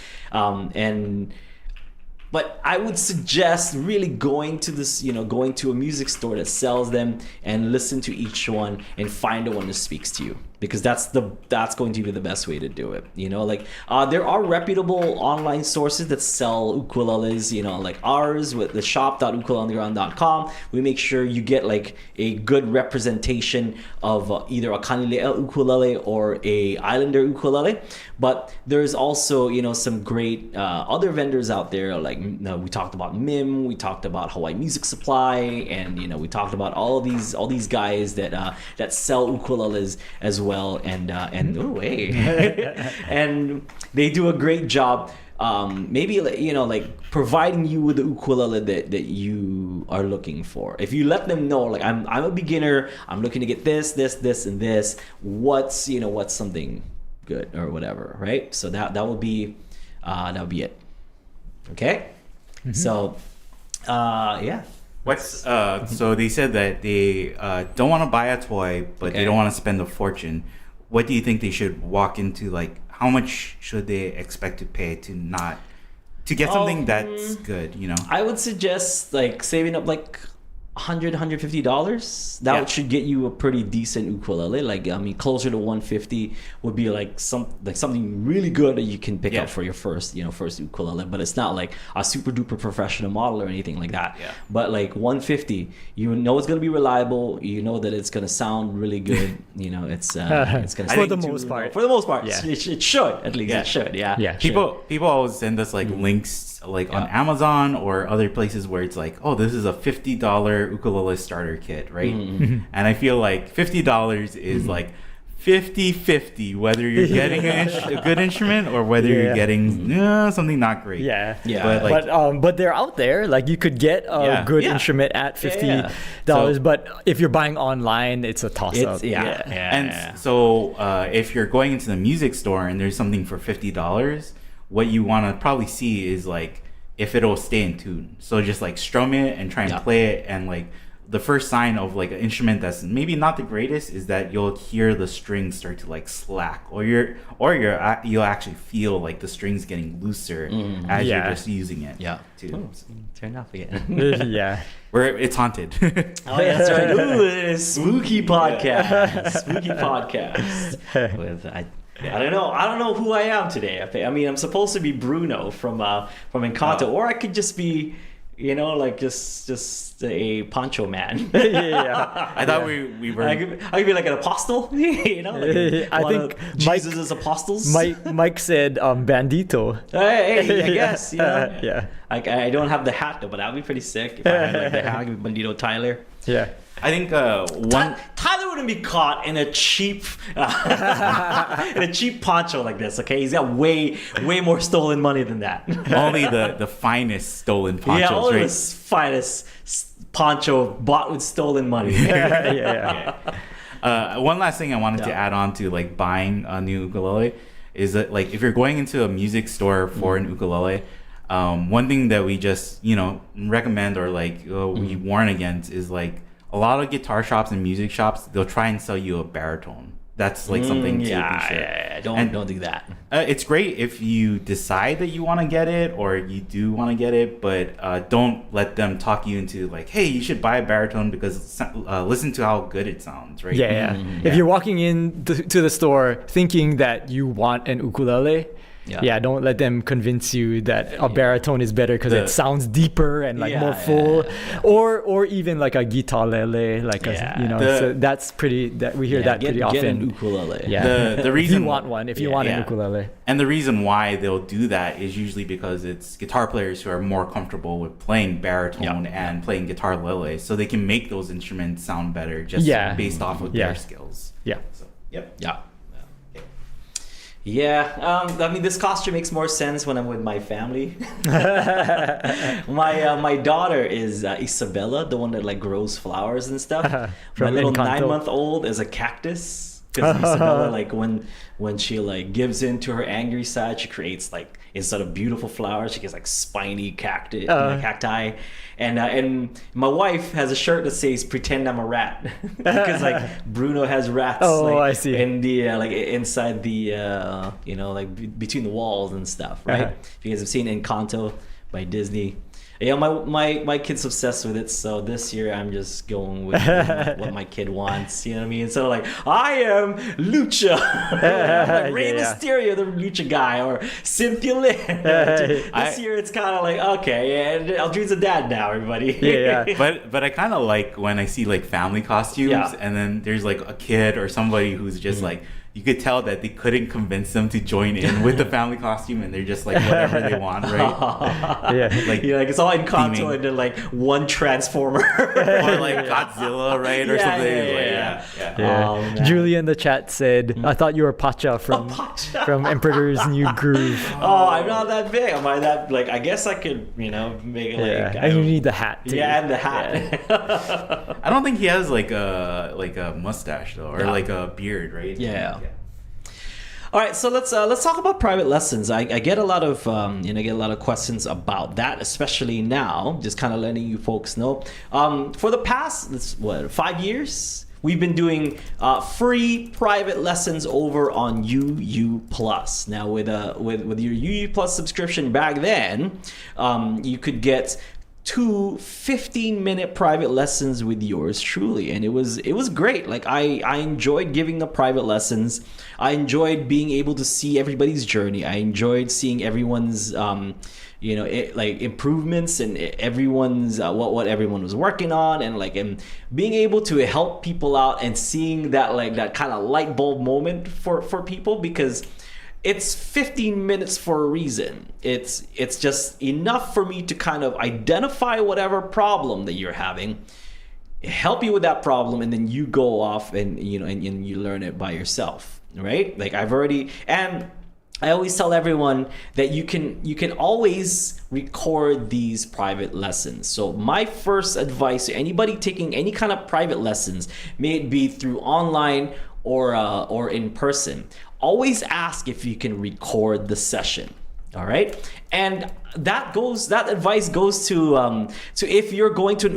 But I would suggest really going to a music store that sells them and listen to each one and find the one that speaks to you, because that's going to be the best way to do it. There are reputable online sources that sell ukuleles, like ours with the shop.ukuleleunderground.com. We make sure you get like a good representation of either a Kanilea ukulele or a Islander ukulele. But there's also, some great other vendors out there. Like we talked about MIM, we talked about Hawaii Music Supply, and we talked about all these guys that sell ukuleles as well. And and they do a great job. Maybe like providing you with the ukulele that you are looking for. If you let them know, like I'm a beginner, I'm looking to get this, and this. What's something good or whatever, right? So that would be it. Okay. Mm-hmm. So yeah. What's so they said that they don't want to buy a toy, but they don't want to spend a fortune. What do you think they should walk into? Like, how much should they expect to pay to get something that's good? I would suggest like saving up like $100, $150. That should get you a pretty decent ukulele. Like, closer to $150 would be like something really good that you can pick up for your first ukulele. But it's not like a super duper professional model or anything like that. Yeah. But like $150, it's gonna be reliable. That it's gonna sound really good. It's gonna. For the most part. For the most part, it should at least. Yeah. It should. Yeah. Yeah. People always send us like links like on Amazon or other places where it's like, oh, this is a $50 ukulele starter kit, right? Mm-hmm. And I feel like $50 is like 50-50, whether you're getting a good instrument or whether you're getting something not great. Yeah. But they're out there. Like, you could get a good instrument at $50, but if you're buying online, it's a toss-up. So if you're going into the music store and there's something for $50, what you want to probably see is like if it'll stay in tune. So just like strum it and try and play it, and like the first sign of like an instrument that's maybe not the greatest is that you'll hear the strings start to like slack, or you'll actually feel like the strings getting looser as you're just using it. Yeah. Turn off again. Where it's haunted. Oh yeah, that's right. Ooh, it is spooky podcast. Spooky podcast with I don't know who I am today. I'm supposed to be Bruno from Encanto, or I could just be, just a poncho man. I thought we were. I could be like an apostle. I think Jesus' apostles. Mike said bandito. Hey, I guess. Yeah. I don't have the hat though, but that'd be pretty sick if I had like the hat. I could be Bandito Tyler. Yeah. I think Tyler wouldn't be caught in a cheap poncho like this. Okay, he's got way more stolen money than that. Only the finest stolen ponchos. Yeah, only the finest poncho bought with stolen money. One last thing I wanted to add on to like buying a new ukulele is that like if you're going into a music store for an ukulele, one thing that we just recommend or like we warn against is like a lot of guitar shops and music shops, they'll try and sell you a baritone. That's like something to be sure. Yeah. Don't do that. It's great if you decide that you want to get it or you do want to get it, but don't let them talk you into like, hey, you should buy a baritone because listen to how good it sounds, right? Yeah. If you're walking in to the store thinking that you want an ukulele, don't let them convince you that a baritone is better because it sounds deeper and like more full, or even like a guitar lele, like so that's pretty. That we hear that pretty often. Get an ukulele. Yeah, the reason if you want one, if you want an ukulele, and the reason why they'll do that is usually because it's guitar players who are more comfortable with playing baritone and playing guitar lele, so they can make those instruments sound better just based off of their skills. Yeah. So, Yeah, I mean, this costume makes more sense when I'm with my family. My daughter is Isabella, the one that like grows flowers and stuff. My little Encanto. 9-month-old is a cactus. Because Isabella, like when she like gives in to her angry side, she creates like, instead of beautiful flowers, she gets like spiny cacti. And my wife has a shirt that says "Pretend I'm a rat" because like Bruno has rats. I see. In the like inside the like between the walls and stuff, right? If you guys have seen Encanto by Disney. Yeah, my kid's obsessed with it, so this year I'm just going with what my kid wants. You know what I mean? So like, I am Lucha, like Rey Mysterio, the Lucha guy, or Cynthia Lynn. This year it's kind of like, okay, and Aldrine's a dad now, everybody. But I kind of like when I see like family costumes, and then there's like a kid or somebody who's just like, you could tell that they couldn't convince them to join in with the family costume, and they're just like whatever they want, right? Like it's all in Encanto and then like one Transformer or like Godzilla, right, or something. Julie in the chat said, "I thought you were Pacha from Emperor's New Groove." I'm not that big. Am I that like? I guess I could, make it like. And you need the hat too. Yeah, and the hat. I don't think he has like a mustache though, or like a beard, right? Yeah. All right, so let's talk about private lessons. I get a lot of questions about that, especially now. Just kind of letting you folks know. For the past 5 years, we've been doing free private lessons over on UU Plus. Now, with your UU Plus subscription back then, you could get 2 15-minute private lessons with yours truly, and it was great. Like I enjoyed giving the private lessons. I enjoyed being able to see everybody's journey. I enjoyed seeing everyone's like improvements and everyone's what everyone was working on, and being able to help people out and seeing that kind of light bulb moment for people, because it's 15 minutes for a reason. It's just enough for me to kind of identify whatever problem that you're having, help you with that problem, and then you go off and you learn it by yourself, right? Like I always tell everyone that you can always record these private lessons. So my first advice to anybody taking any kind of private lessons, may it be through online or in person, always ask if you can record the session. All right, and that advice goes to if you're going to an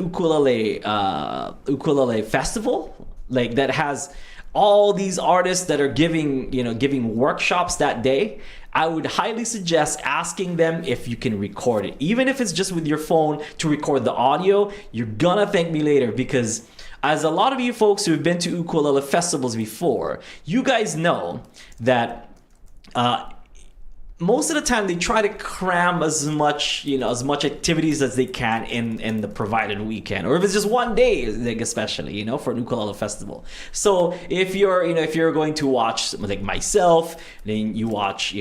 ukulele festival, like that has all these artists that are giving workshops that day, I would highly suggest asking them if you can record it, even if it's just with your phone to record the audio. You're gonna thank me later, because as a lot of you folks who have been to ukulele festivals before, you guys know that most of the time they try to cram as much activities as they can in the provided weekend, or if it's just one day, like especially for an ukulele festival. So if you're going to watch like myself, then you watch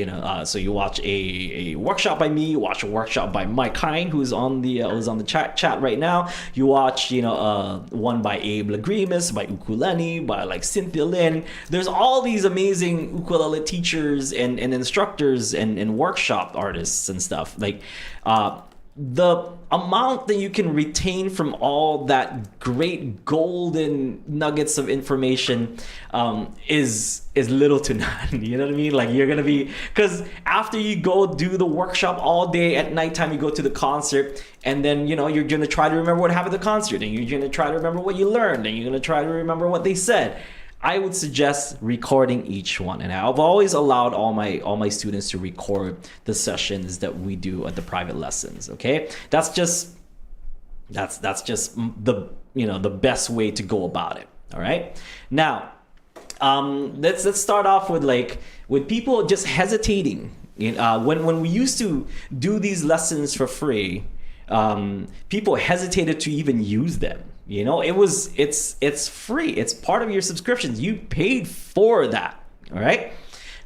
so you watch a workshop by me, you watch a workshop by Mike Hine, who's on the chat right now. You watch one by Abe Lagrimas, by Ukulele, by like Cynthia Lynn. There's all these amazing ukulele teachers and instructors and workshop artists and stuff. Like the amount that you can retain from all that great golden nuggets of information is little to none. You know what I mean? Like, you're gonna be, because after you go do the workshop all day, at nighttime you go to the concert, and then you're gonna try to remember what happened at the concert, and you're gonna try to remember what you learned, and you're gonna try to remember what they said. I would suggest recording each one, and I've always allowed all my students to record the sessions that we do at the private lessons. Okay, that's just the the best way to go about it. All right, now let's start off with people just hesitating. When we used to do these lessons for free, people hesitated to even use them. It's free. It's part of your subscriptions. You paid for that. All right.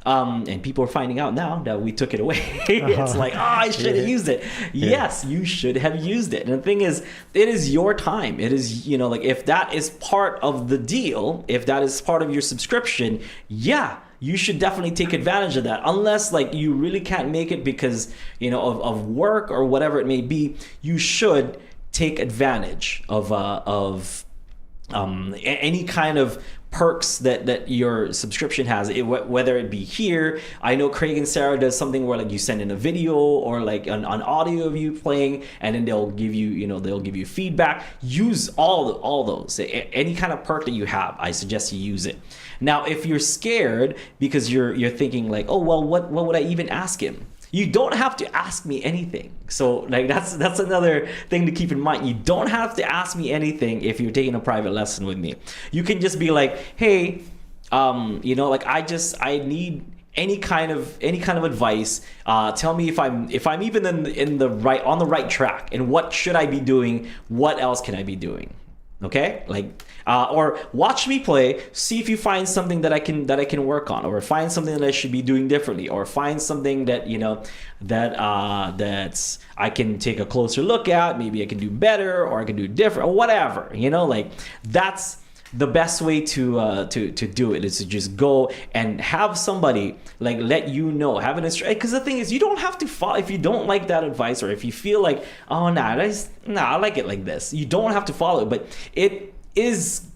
And people are finding out now that we took it away. It's like, I should have used it. Yeah. Yes, you should have used it. And the thing is, it is your time. It is, if that is part of the deal, if that is part of your subscription, yeah, you should definitely take advantage of that. Unless you really can't make it because, of work or whatever it may be, you should take advantage of any kind of perks that your subscription has, whether it be here. I know Craig and Sarah does something where you send in a video or an audio of you playing, and then they'll give you feedback. Use all those. Any kind of perk that you have, I suggest you use it. Now, if you're scared because you're thinking oh well, what would I even ask him? You don't have to ask me anything. So that's another thing to keep in mind. You don't have to ask me anything if you're taking a private lesson with me. You can just be like, hey, I need any kind of advice. Tell me if I'm even on the right track, and what should I be doing? What else can I be doing? Okay, or watch me play, see if you find something that I can work on, or find something that I should be doing differently, or find something that that's I can take a closer look at. Maybe I can do better, or I can do different, or whatever. That's the best way to do it, is to just go and have somebody let you know, have an instructor. Because the thing is, you don't have to follow if you don't like that advice, or if you feel I like it like this. You don't have to follow it, but it is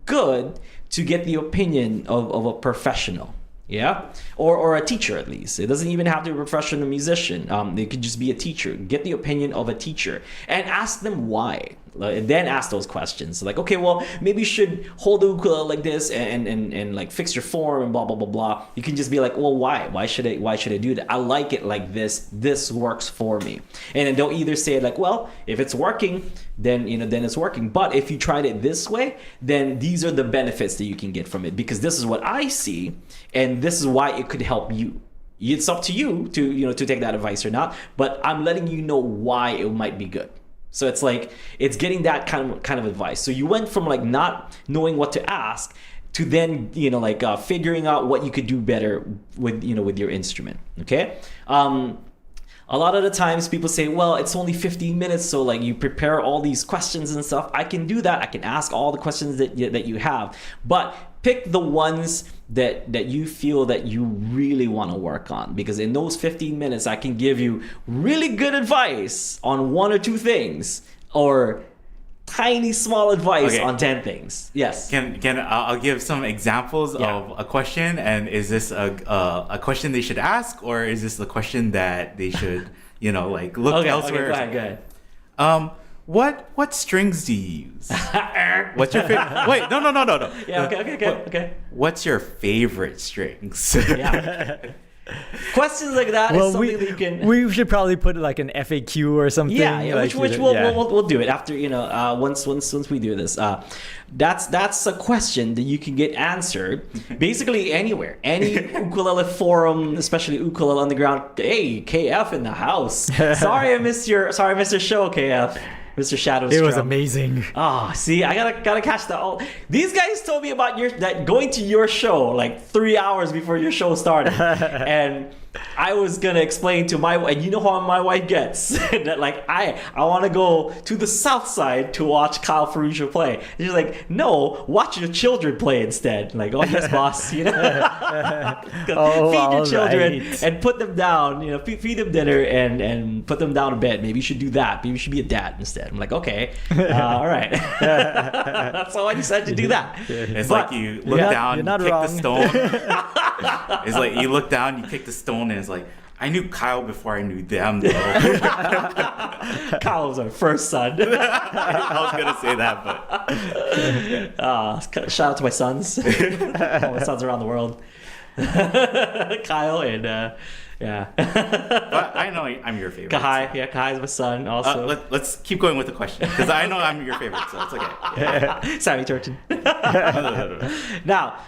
good to get the opinion of a professional. Yeah, or a teacher at least. It doesn't even have to be a professional musician. It could just be a teacher. Get the opinion of a teacher and ask them why. Then ask those questions. Okay, well, maybe you should hold the ukulele like this and fix your form and blah blah blah blah. You can just be well, why? Why should I do that? I like it like this. This works for me. And then don't either say well, if it's working, then then it's working. But if you tried it this way, then these are the benefits that you can get from it, because this is what I see, and this is why it could help you. It's up to you to take that advice or not, but I'm letting you know why it might be good. So it's getting that kind of advice. So you went from not knowing what to ask to then figuring out what you could do better with your instrument. Okay. A lot of the times people say, well, it's only 15 minutes, so you prepare all these questions and stuff. I can do that. I can ask all the questions that you have, but pick the ones that you feel that you really want to work on, because in those 15 minutes I can give you really good advice on one or two things, or tiny small advice on 10 things. Yes. I'll give some examples of a question, and is this a question they should ask, or is this the question that they should look elsewhere? Okay, go ahead. What strings do you use? What's your favorite? Wait, no. Yeah, okay. What's your favorite strings? Yeah. Questions like that is something that you can. We should probably put an FAQ or something. Yeah, which we'll do it after once we do this. That's a question that you can get answered basically anywhere, any ukulele forum, especially Ukulele Underground. Hey, KF in the house. Sorry I missed your show, KF. Mr. Shadow's It was amazing. Oh, see, I gotta catch that. These guys told me about that going to your show 3 hours before your show started, and I was gonna explain to my wife, and you know how my wife gets that like I want to go to the south side to watch Kyle Ferrugia play. And she's like, no, watch your children play instead. Like, oh yes, boss, you know, feed your children and put them down. You know, feed them dinner and put them down to bed. Maybe you should do that. Maybe you should be a dad instead. I'm like, okay, all right. So I decided to do that. It's like you look down, you kick the stone. It's like you look down, you kick the stone, and it's like, I knew Kyle before I knew them, though. Kyle was our first son. I was going to say that, but... shout out to my sons. All my sons around the world. Kyle and... yeah. But I know I'm your favorite. Kahai. So. Yeah, Kahai's my son also. Let's keep going with the question, because I know I'm your favorite, so it's okay. Yeah. Sammy Turchin. Now,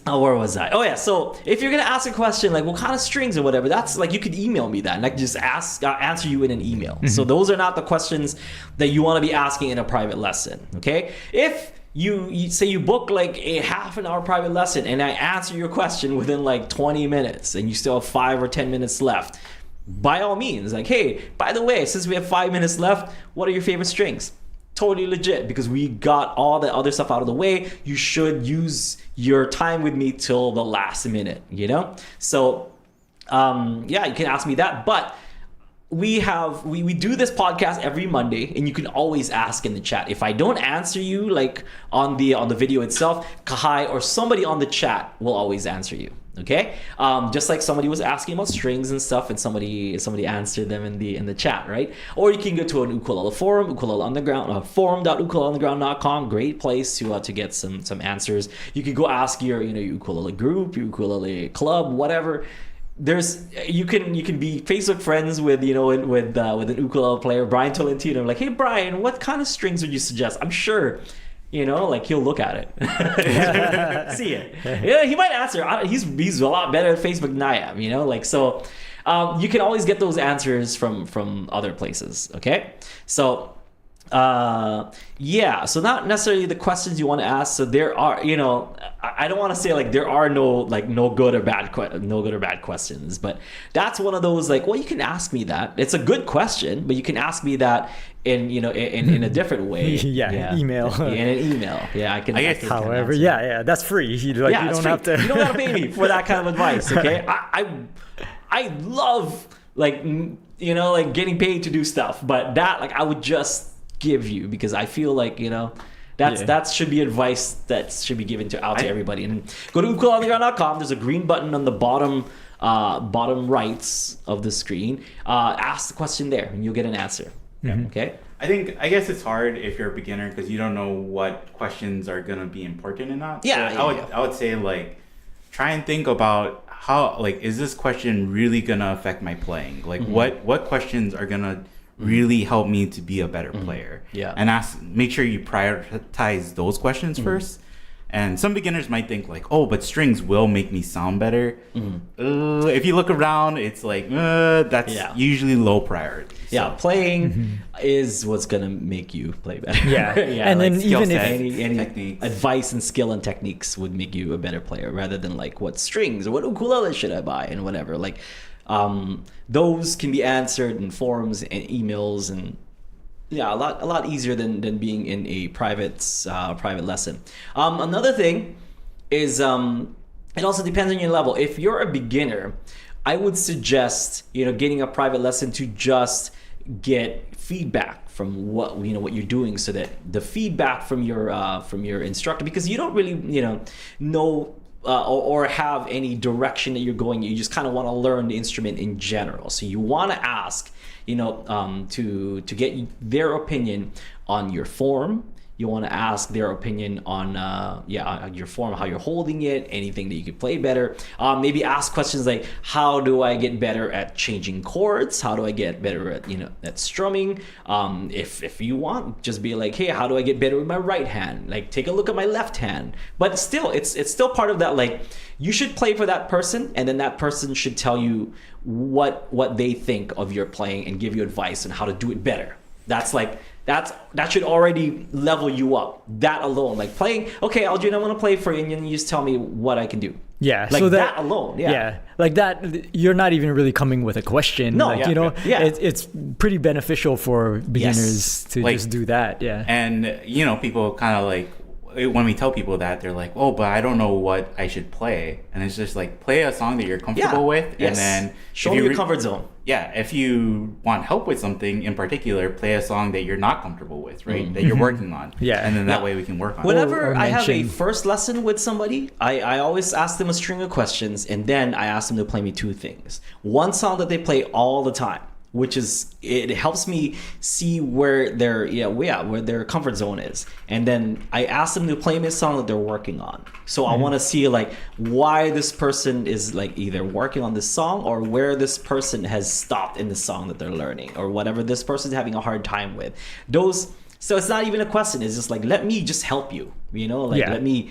where was I? Oh yeah, so if you're gonna ask a question like what kind of strings or whatever, that's like you could email me that and I can just answer you in an email. Mm-hmm. So those are not the questions that you want to be asking in a private lesson. Okay, if you say you book like a half an hour private lesson and I answer your question within like 20 minutes and you still have 5 or 10 minutes left, by all means, like, hey, by the way, since we have 5 minutes left, what are your favorite strings? Totally legit, because we got all the other stuff out of the way. You should use your time with me till the last minute, you know? So, yeah, you can ask me that. But we do this podcast every Monday, and you can always ask in the chat. If I don't answer you, like on the video itself, Kahai or somebody on the chat will always answer you. Okay, just like somebody was asking about strings and stuff, and somebody answered them in the chat, right? Or you can go to an ukulele forum, ukulele underground, forum.ukuleleunderground.com. Great place to get some answers. You can go ask your ukulele group, your ukulele club, whatever. You can be Facebook friends with with an ukulele player, Brian Tolentino. Like, hey Brian, what kind of strings would you suggest? I'm sure. Like he'll look at it, see it. Yeah, he might answer. He's a lot better at Facebook than I am. So you can always get those answers from other places. Okay, so yeah. So not necessarily the questions you want to ask. So there are, I don't want to say like there are no good or bad questions, but that's one of those like, well, you can ask me that. It's a good question, but you can ask me that in a different way. Email. In an email. Yeah, I can. However, that's free. You don't have to. You don't have to pay me for that kind of advice. Okay, I love like getting paid to do stuff, but that like I would just give you because I feel like that should be advice that should be given to everybody. And go to ukuleleunderground.com. There's a green button on the bottom rights of the screen. Ask the question there, and you'll get an answer. Mm-hmm. Okay. I guess it's hard if you're a beginner because you don't know what questions are gonna be important or not. Yeah. So I would say like try and think about how is this question really gonna affect my playing? Like mm-hmm. what questions are gonna really help me to be a better player. Yeah. And make sure you prioritize those questions first. And some beginners might think like, oh, but strings will make me sound better. If you look around, it's like, that's usually low priority. So. Yeah, playing is what's going to make you play better. Yeah. And then even if any advice and skill and techniques would make you a better player rather than like what strings or what ukulele should I buy and whatever. Like those can be answered in forums and emails and a lot easier than being in a private lesson. Another thing is it also depends on your level. If you're a beginner, I would suggest getting a private lesson to just get feedback from what you're doing, so that the feedback from your instructor, because you don't really know or have any direction that you're going. You just kind of want to learn the instrument in general. So you want to ask to get their opinion on your form. You want to ask their opinion on your form, how you're holding it, anything that you could play better. Maybe ask questions like, how do I get better at changing chords? How do I get better at strumming? If you want, just be like, hey, how do I get better with my right hand? Like, take a look at my left hand. But still, it's still part of that. Like, you should play for that person, and then that person should tell you what they think of your playing and give you advice on how to do it better. That should already level you up. That alone, like playing, okay, Aldrine, I'm gonna play for you, and you just tell me what I can do. Yeah, Like so that alone, like that, you're not even really coming with a question. No, like, it's pretty beneficial for beginners to Like, just do that. Yeah, And people kind of like, when we tell people that, they're like, oh, but I don't know what I should play. And it's just like, play a song that you're comfortable with, and then show me your comfort zone. Yeah, if you want help with something in particular, play a song that you're not comfortable with, right? That you're working on. Yeah. And then that way we can work on it. Whenever Or I have a mention- first lesson with somebody, I always ask them a string of questions, and then I ask them to play me two things. One song that they play all the time, which is, it helps me see where where their comfort zone is. And then I ask them to play me a song that they're working on. So I want to see like why this person is like either working on this song, or where this person has stopped in the song that they're learning, or whatever this person's having a hard time with. So it's not even a question. It's just like, let me just help you, let me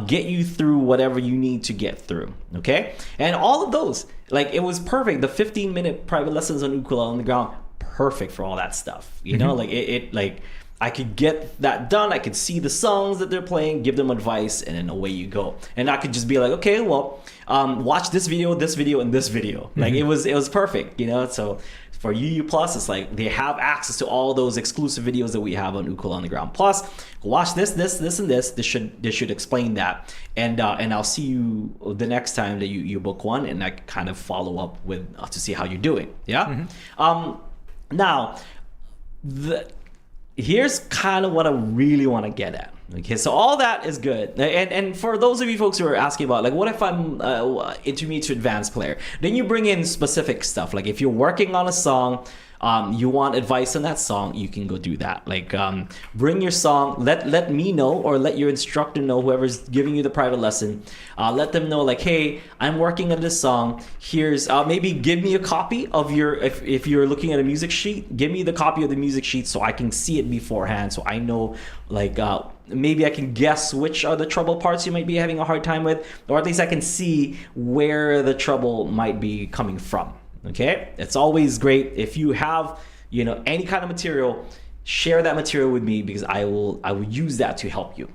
get you through whatever you need to get through. Okay. And all of those, like, it was perfect. The 15-minute private lessons on ukulele on the ground, perfect for all that stuff. Like it like, I could get that done. I could see the songs that they're playing, give them advice, and then away you go. And I could just be like, okay, well, watch this video, and this video. Like it was perfect, So for UU Plus, it's like they have access to all those exclusive videos that we have on Ukulele on the Ground. Plus, watch this, and this. This should explain that. And I'll see you the next time that you book one, and I kind of follow up with to see how you're doing. Yeah. Now, here's kind of what I really want to get at. Okay, so all that is good, and for those of you folks who are asking about, like, what if I'm intermediate to advanced player? Then you bring in specific stuff. Like if you're working on a song, you want advice on that song, you can go do that. Like bring your song, let me know, or let your instructor know, whoever's giving you the private lesson, let them know, like, hey, I'm working on this song. Here's maybe give me a copy of your, if you're looking at a music sheet, give me the copy of the music sheet so I can see it beforehand, so I know, like, maybe I can guess which are the trouble parts you might be having a hard time with, or at least I can see where the trouble might be coming from. Okay, it's always great if you have any kind of material, share that material with me, because I will use that to help you.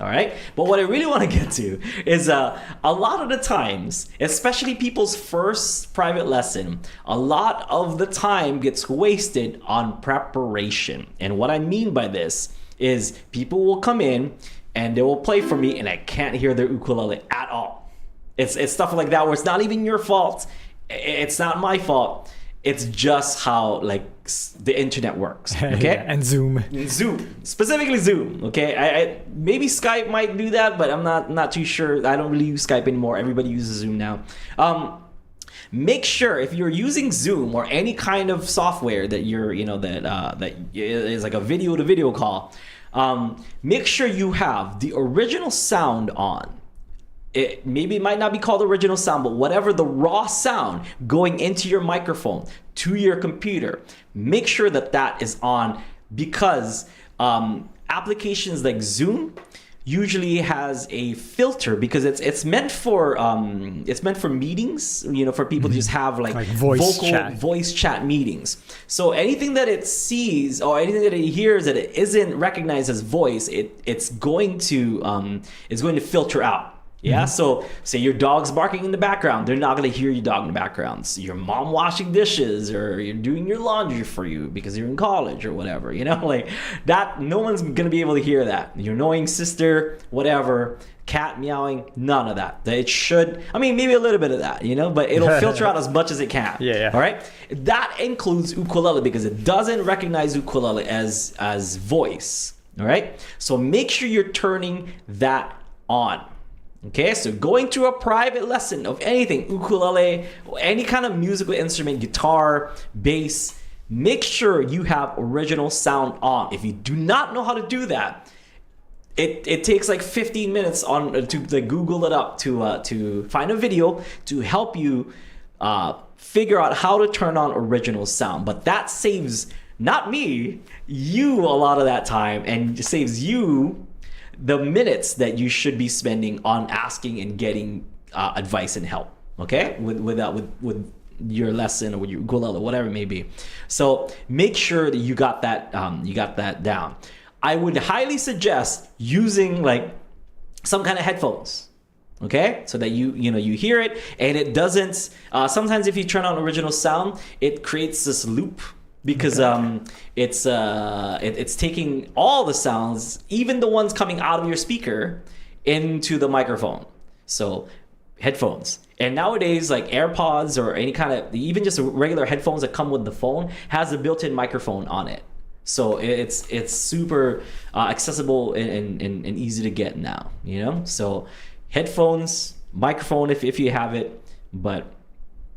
All right, but what I really want to get to is a lot of the times, especially people's first private lesson, a lot of the time gets wasted on preparation. And what I mean by this is people will come in and they will play for me, and I can't hear their ukulele at all. It's stuff like that where it's not even your fault. It's not my fault. It's just how, like, the internet works. Okay. And Zoom, specifically Zoom. Okay, I maybe Skype might do that, but I'm not too sure. I don't really use Skype anymore. Everybody uses Zoom now. Make sure, if you're using Zoom or any kind of software that you're that is like a video to video call, make sure you have the original sound on. It might not be called original sound, but whatever the raw sound going into your microphone to your computer, make sure that is on, because applications like Zoom usually has a filter, because it's meant for meetings, for people to just have like voice chat meetings. So anything that it sees or anything that it hears that it isn't recognized as voice, it's going to filter out. Yeah, so say your dog's barking in the background, they're not going to hear your dog in the background. So your mom washing dishes, or you're doing your laundry for you because you're in college or whatever, like that, no one's going to be able to hear that. Your annoying sister, whatever, cat meowing, none of that. It should, maybe a little bit of that, but it'll filter out as much as it can. Yeah. All right? That includes ukulele, because it doesn't recognize ukulele as voice. All right? So make sure you're turning that on. Okay, so going to a private lesson of anything, ukulele, any kind of musical instrument, guitar, bass, make sure you have original sound on. If you do not know how to do that, it takes like 15 minutes to Google it up to find a video to help you figure out how to turn on original sound. But that saves not me, you a lot of that time, and saves you the minutes that you should be spending on asking and getting advice and help, okay, with your lesson or with your ukulele, whatever it may be. So make sure that you got that down. I would highly suggest using like some kind of headphones. Okay, so that you hear it, and it doesn't. Sometimes if you turn on original sound, it creates this loop because it's taking all the sounds, even the ones coming out of your speaker, into the microphone. So headphones. And nowadays, like AirPods or any kind of, even just regular headphones that come with the phone, has a built-in microphone on it. So it's super accessible and easy to get now, So headphones, microphone if you have it, but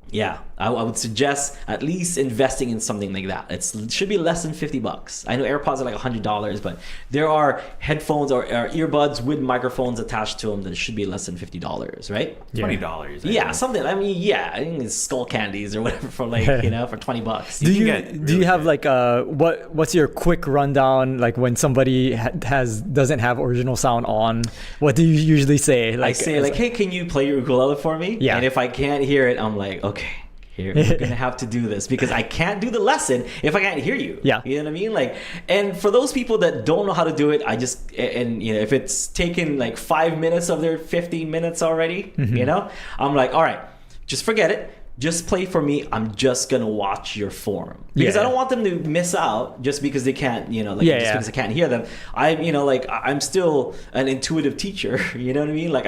yeah, I would suggest at least investing in something like that. It should be less than $50. I know AirPods are like $100, but there are headphones or earbuds with microphones attached to them that should be less than $50, right? $20. Yeah, something. I mean, yeah, I think it's skull candies or whatever for like for $20. Do you have like what's your quick rundown, like when somebody doesn't have original sound on? What do you usually say? I say like, hey, can you play your ukulele for me? Yeah. And if I can't hear it, I'm like, okay, here we're gonna have to do this because I can't do the lesson if I can't hear you. Yeah. You know what I mean? Like, and for those people that don't know how to do it, if it's taken like 5 minutes of their 15 minutes already, I'm like, all right, just forget it. Just play for me. I'm just gonna watch your form because I don't want them to miss out just because they can't, because I can't hear them. I'm still an intuitive teacher. You know what I mean? Like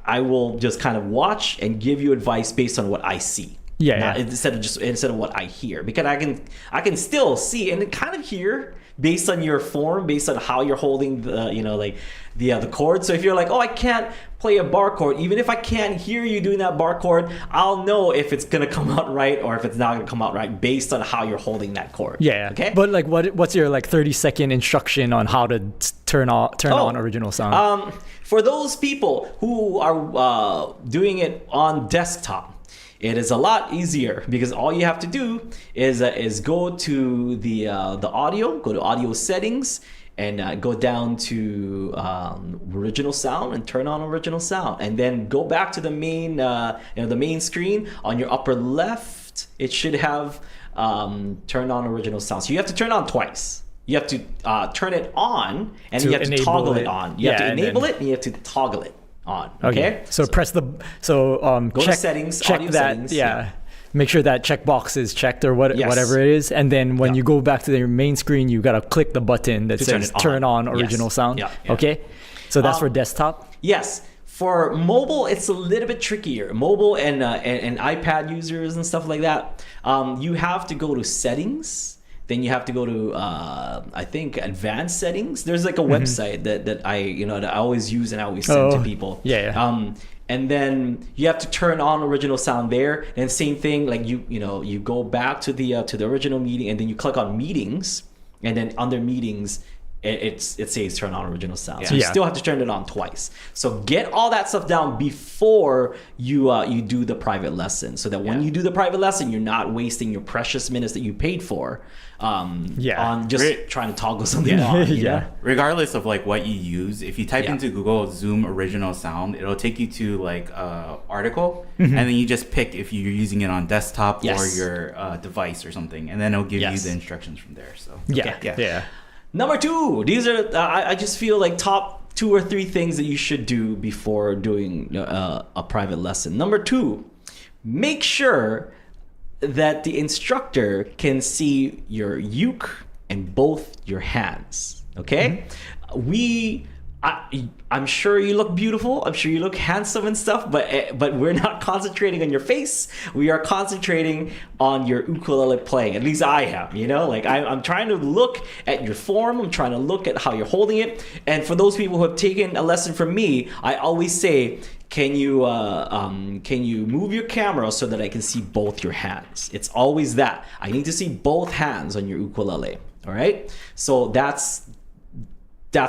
I will just kind of watch and give you advice based on what I see. Instead of what I hear, because I can still see and kind of hear based on your form, based on how you're holding the chord. So if you're like, oh, I can't play a bar chord, even if I can't hear you doing that bar chord, I'll know if it's gonna come out right or if it's not gonna come out right based on how you're holding that chord. Yeah. Okay. But like, what's your like 30-second instruction on how to turn on original sound? For those people who are doing it on desktop, it is a lot easier because all you have to do is go to the audio, go to audio settings, and go down to original sound and turn on original sound, and then go back to the main the main screen on your upper left. It should have turn on original sound. So you have to turn on twice. You have to turn it on, and you have to toggle it on. You have to enable it, and you have to toggle it on. Okay. So press go to settings, check audio that. settings. Yeah. Make sure that checkbox is checked or whatever it is, and then when you go back to your main screen, you gotta click the button that says "Turn on original sound." Yeah. Okay, so that's for desktop. Yes. For mobile, it's a little bit trickier. Mobile and iPad users and stuff like that, you have to go to settings. Then you have to go to I think advanced settings. There's like a website that I always use and I always send to people. And then you have to turn on original sound there. And same thing, like you go back to the original meeting, and then you click on meetings, and then under meetings it says turn on original sound. So you still have to turn it on twice. So get all that stuff down before you do the private lesson, so that when you do the private lesson, you're not wasting your precious minutes that you paid for on just trying to toggle something on. Regardless of like what you use, if you type into Google Zoom original sound, it'll take you to like article, and then you just pick if you're using it on desktop or your device or something, and then it'll give you the instructions from there. So Number 2, these are I just feel like top 2 or 3 things that you should do before doing a private lesson. Number 2, make sure that the instructor can see your uke and both your hands. Okay, I'm sure you look beautiful. I'm sure you look handsome and stuff, but we're not concentrating on your face. We are concentrating on your ukulele playing. At least I am, like I'm trying to look at your form. I'm trying to look at how you're holding it. And for those people who have taken a lesson from me, I always say, can you move your camera so that I can see both your hands? It's always that. I need to see both hands on your ukulele. All right. So that's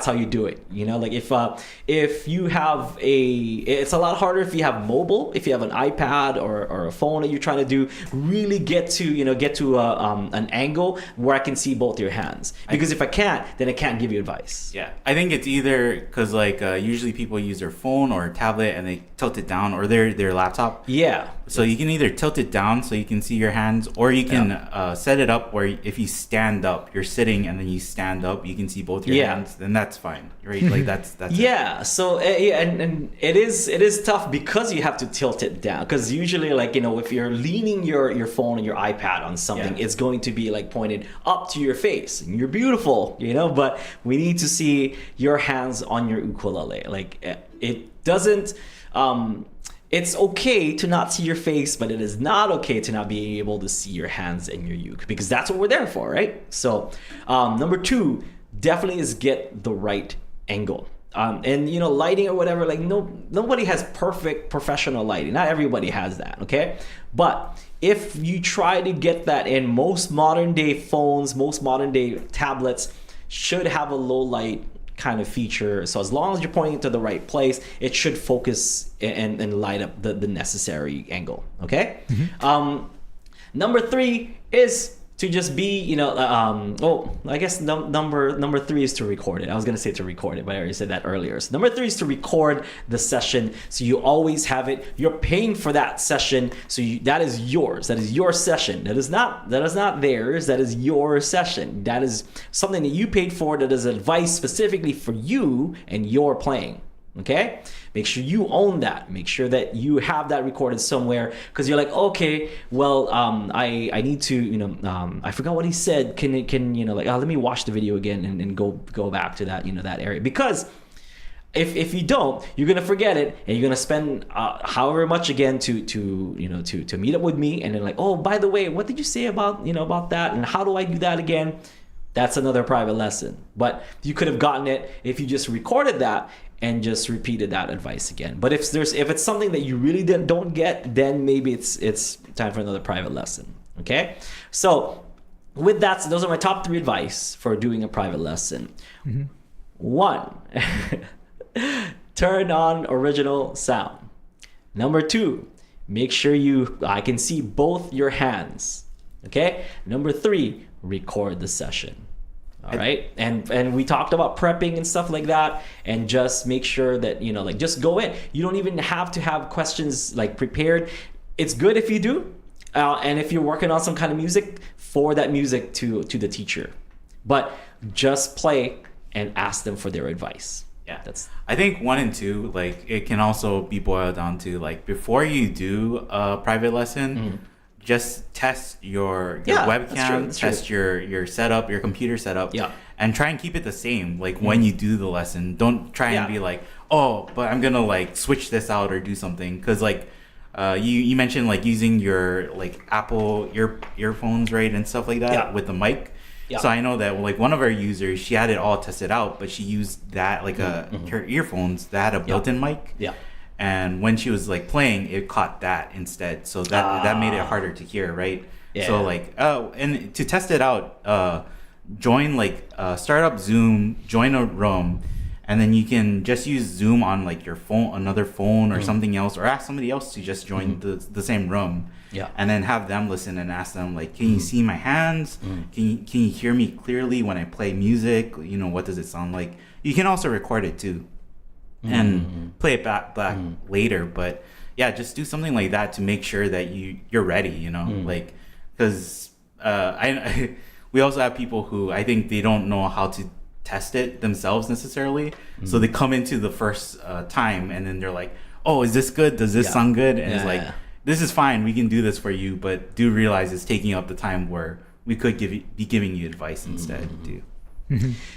how you do it. Like if you have it's a lot harder if you have mobile. If you have an iPad or a phone that you're trying to do, really get to an angle where I can see both your hands. Because if I can't, then I can't give you advice. Yeah, I think it's either because like usually people use their phone or tablet and they tilt it down, or their laptop. Yeah. So you can either tilt it down so you can see your hands, or you can set it up where if you stand up, you're sitting and then you stand up, you can see both your hands. Then and that's fine, right? Like that's yeah. So yeah, and it is tough because you have to tilt it down, because usually, like, if you're leaning your phone or your iPad on something, it's going to be like pointed up to your face, and you're beautiful, but we need to see your hands on your ukulele. Like, it doesn't it's okay to not see your face, but it is not okay to not be able to see your hands and your uke, because that's what we're there for, right? So number 2 definitely is get the right angle. And lighting or whatever, like nobody has perfect professional lighting. Not everybody has that, okay? But if you try to get that in, most modern day phones, most modern day tablets should have a low light kind of feature. So as long as you're pointing to the right place, it should focus and light up the necessary angle, okay? Number 3 is to just be, I guess number 3 is to record it. I was going to say to record it, but I already said that earlier. So number 3 is to record the session, so you always have it. You're paying for that session, so that is yours. That is your session. That is not theirs. That is your session. That is something that you paid for. That is advice specifically for you and your playing. Okay, make sure you own that. Make sure that you have that recorded somewhere, because you're like, okay, well, I need to, I forgot what he said. Can let me watch the video again and go back to that, that area, because if you don't, you're gonna forget it, and you're gonna spend however much again to meet up with me, and then like, oh, by the way, what did you say about that, and how do I do that again? That's another private lesson. But you could have gotten it if you just recorded that and just repeated that advice again. But if it's something that you really don't get, then maybe it's time for another private lesson. Okay? So with that, those are my top 3 advice for doing a private lesson. 1, turn on original sound. Number 2, make sure I can see both your hands. Okay? Number 3, record the session. All right, and we talked about prepping and stuff like that, and just make sure that just go in. You don't even have to have questions like prepared. It's good if you do, and if you're working on some kind of music, forward that music to the teacher, but just play and ask them for their advice. Yeah, I think 1 and 2, like, it can also be boiled down to, like, before you do a private lesson. Just test your webcam, test your setup, your computer setup, and try and keep it the same. Like when you do the lesson, don't try and be like, oh, but I'm gonna like switch this out or do something, because like you mentioned like using your like Apple earphones, right, and stuff like that with the mic. So I know that like one of our users, she had it all tested out, but she used that like her earphones that had a built-in mic. And when she was like playing, it caught that instead. So that made it harder to hear, right? So like, and to test it out, join like start up Zoom, join a room, and then you can just use Zoom on like your phone, another phone or something else, or ask somebody else to just join the same room. And then have them listen and ask them like, can you see my hands? Can you hear me clearly when I play music? What does it sound like? You can also record it too. And play it back later, but just do something like that to make sure that you're ready, like, because we also have people who I think they don't know how to test it themselves necessarily, so they come into the first time and then they're like, oh, is this good? Does this sound good? And it's like, this is fine, we can do this for you, but do realize it's taking up the time where we could be giving you advice instead too.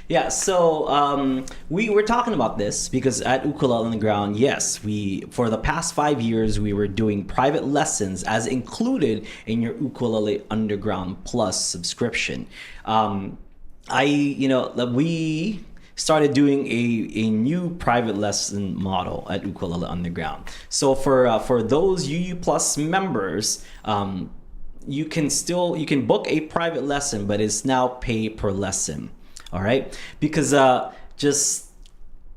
Yeah, so we were talking about this because at Ukulele on the Ground, yes, for the past 5 years we were doing private lessons as included in your Ukulele Underground Plus subscription. We started doing a new private lesson model at Ukulele Underground. So for those UU Plus members, you can book a private lesson, but it's now pay per lesson. All right, because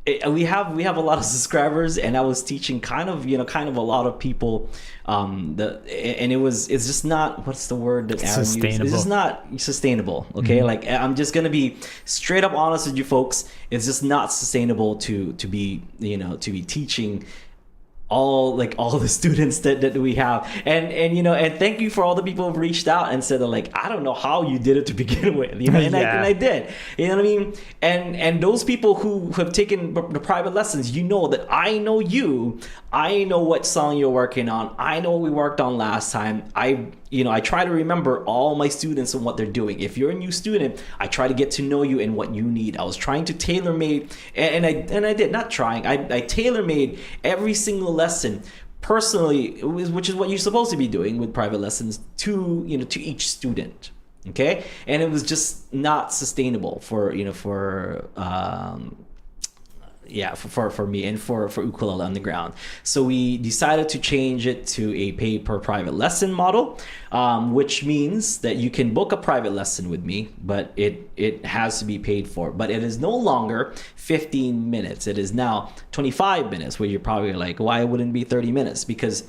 we have a lot of subscribers, and I was teaching kind of a lot of people, it's just not, what's the word that Aaron used? It's just not sustainable. Okay, like I'm just gonna be straight up honest with you folks. It's just not sustainable to be teaching all the students that we have, and you know, and thank you for all the people who've reached out and said that, like, I don't know how you did it to begin with, you know, and, I did, you know what I mean, and those people who have taken the private lessons, you know that I know you, I know what song you're working on, I know what we worked on last time. I try to remember all my students and what they're doing. If you're a new student, I try to get to know you and what you need. I was trying to tailor-made, and I did, not trying, I tailor-made every single lesson personally, which is what you're supposed to be doing with private lessons, to each student. Okay, and it was just not sustainable for me and for Ukulele Underground. So we decided to change it to a pay per private lesson model, which means that you can book a private lesson with me, but it has to be paid for. But it is no longer 15 minutes. It is now 25 minutes, where you're probably like, why wouldn't it be 30 minutes? Because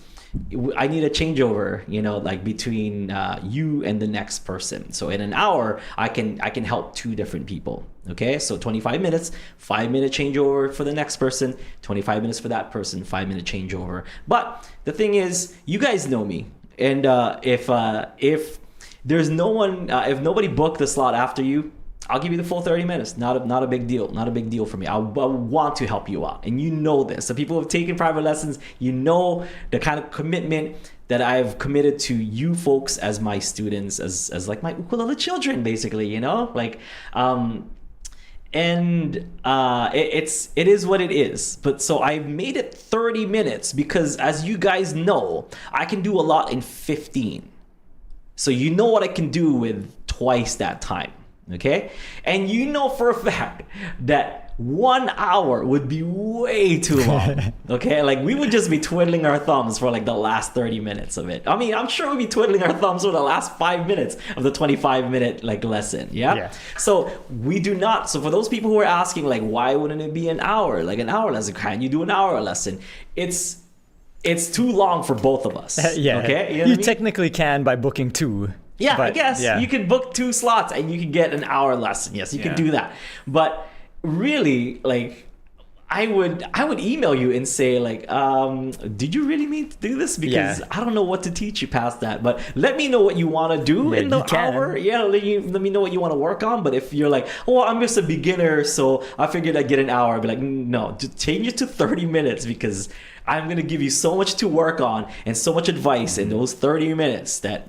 I need a changeover, like between you and the next person. So in an hour, I can help two different people. Okay, so 25 minutes, 5-minute changeover for the next person, 25 minutes for that person, 5-minute changeover. But the thing is, you guys know me, and if there's no one, if nobody booked the slot after you, I'll give you the full 30 minutes. Not a big deal. Not a big deal for me. I want to help you out, and you know this. The people who have taken private lessons, you know the kind of commitment that I've committed to you folks as my students, as like my ukulele children, basically. It is what it is. But so I've made it 30 minutes because, as you guys know, I can do a lot in 15. So you know what I can do with twice that time. Okay, and you know for a fact that 1 hour would be way too long. Okay, like we would just be twiddling our thumbs for like the last 30 minutes of it. I mean, I'm sure we'd be twiddling our thumbs for the last 5 minutes of the 25-minute like lesson. Yeah. So we do not. So for those people who are asking, like, why wouldn't it be an hour? Like an hour lesson? Can you do an hour lesson? It's too long for both of us. Okay. You technically can by booking 2. Yeah, but, I guess you could book 2 slots and you can get an hour lesson. Yes, you can do that. But really, like, I would email you and say, like, did you really mean to do this? Because I don't know what to teach you past that. But let me know what you want to do in the hour. Yeah, let me know what you want to work on. But if you're like, oh, I'm just a beginner, so I figured I'd get an hour, I'd be like, no, just change it to 30 minutes because I'm going to give you so much to work on and so much advice in those 30 minutes that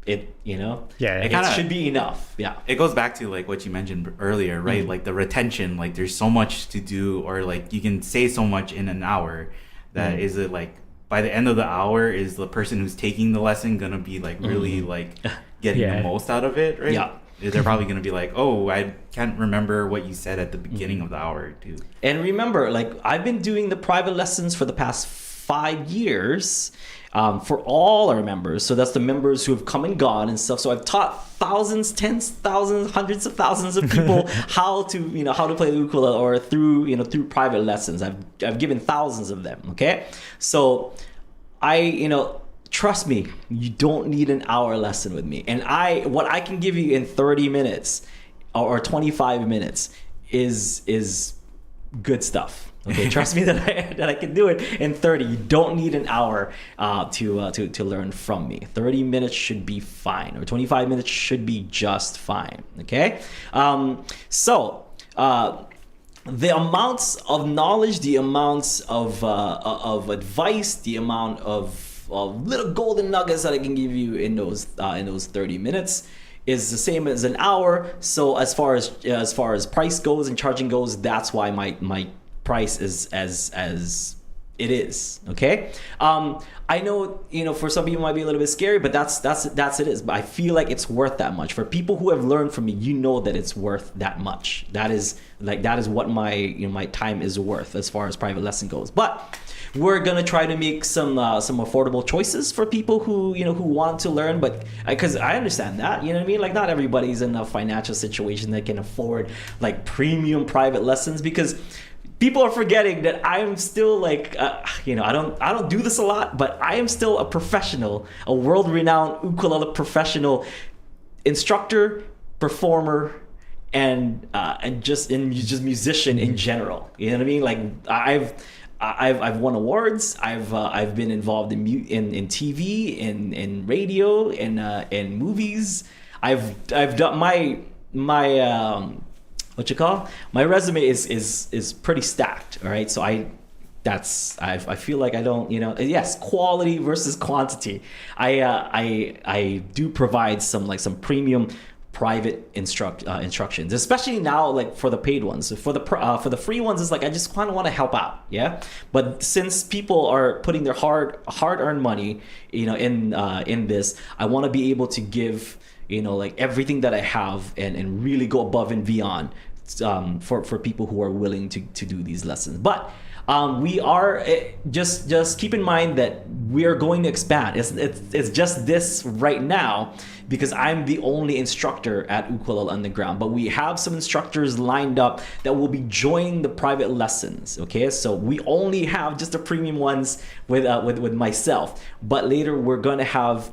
it should be enough. Yeah, it goes back to like what you mentioned earlier, right? Mm-hmm. Like the retention, like there's so much to do, or like you can say so much in an hour that is it like by the end of the hour, is the person who's taking the lesson gonna be like really like getting the most out of it, right? Yeah, they're probably gonna be like, oh, I can't remember what you said at the beginning of the hour too. And remember, like, I've been doing the private lessons for the past 5 years. For all our members, so that's the members who have come and gone and stuff. So I've taught thousands, tens, thousands, hundreds of thousands of people how to play the ukulele, or through private lessons. I've given thousands of them. Okay, so trust me, you don't need an hour lesson with me, and what I can give you in 30 minutes or 25 minutes is good stuff. Okay, trust me that I can do it in 30. You don't need an hour to learn from me. 30 minutes should be fine, or 25 minutes should be just fine. Okay, so the amounts of knowledge, the amounts of advice, the amount of little golden nuggets that I can give you in those 30 minutes is the same as an hour. So as far as price goes and charging goes, that's why my price is as it is. Okay, I know for some people it might be a little bit scary, but that's it is. But I feel like it's worth that much for people who have learned from me. You know that it's worth that much. That is what my time is worth as far as private lesson goes. But we're gonna try to make some affordable choices for people who want to learn, but because I understand that, what I mean, like not everybody's in a financial situation that can afford like premium private lessons, because people are forgetting that I'm still like, I don't do this a lot, but I am still a professional, a world-renowned ukulele professional instructor, performer, and just musician in general. You know what I mean? Like I've won awards. I've been involved in TV, in radio, in movies. I've done my what you call, my resume is pretty stacked. All right, so I feel like I don't, yes, quality versus quantity. I do provide some premium private instructions, especially now, like for the paid ones. So for the free ones, it's like I just kind of want to help out, yeah. But since people are putting their hard-earned money, in this, I want to be able to give, like everything that I have and really go above and beyond for people who are willing to do these lessons. But we are just keep in mind that we are going to expand. It's just this right now because I'm the only instructor at Ukulele Underground, but we have some instructors lined up that will be joining the private lessons. Okay, so we only have just the premium ones with myself, but later we're going to have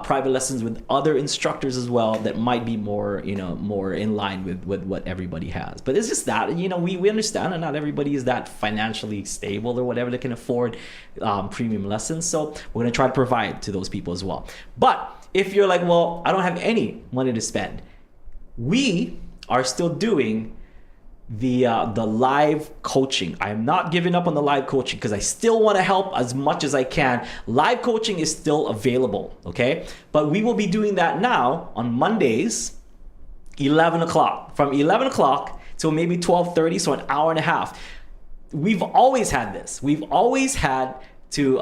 private lessons with other instructors as well that might be more more in line with what everybody has. But it's just that we understand that not everybody is that financially stable or whatever that can afford premium lessons, so we're going to try to provide to those people as well. But if you're like, well, I don't have any money to spend, we are still doing the live coaching. I am not giving up on the live coaching because I still want to help as much as I can. Live coaching is still available, okay? But we will be doing that now on Mondays, 11 o'clock. From 11 o'clock till maybe 12:30, so an hour and a half. We've always had this. We've always had to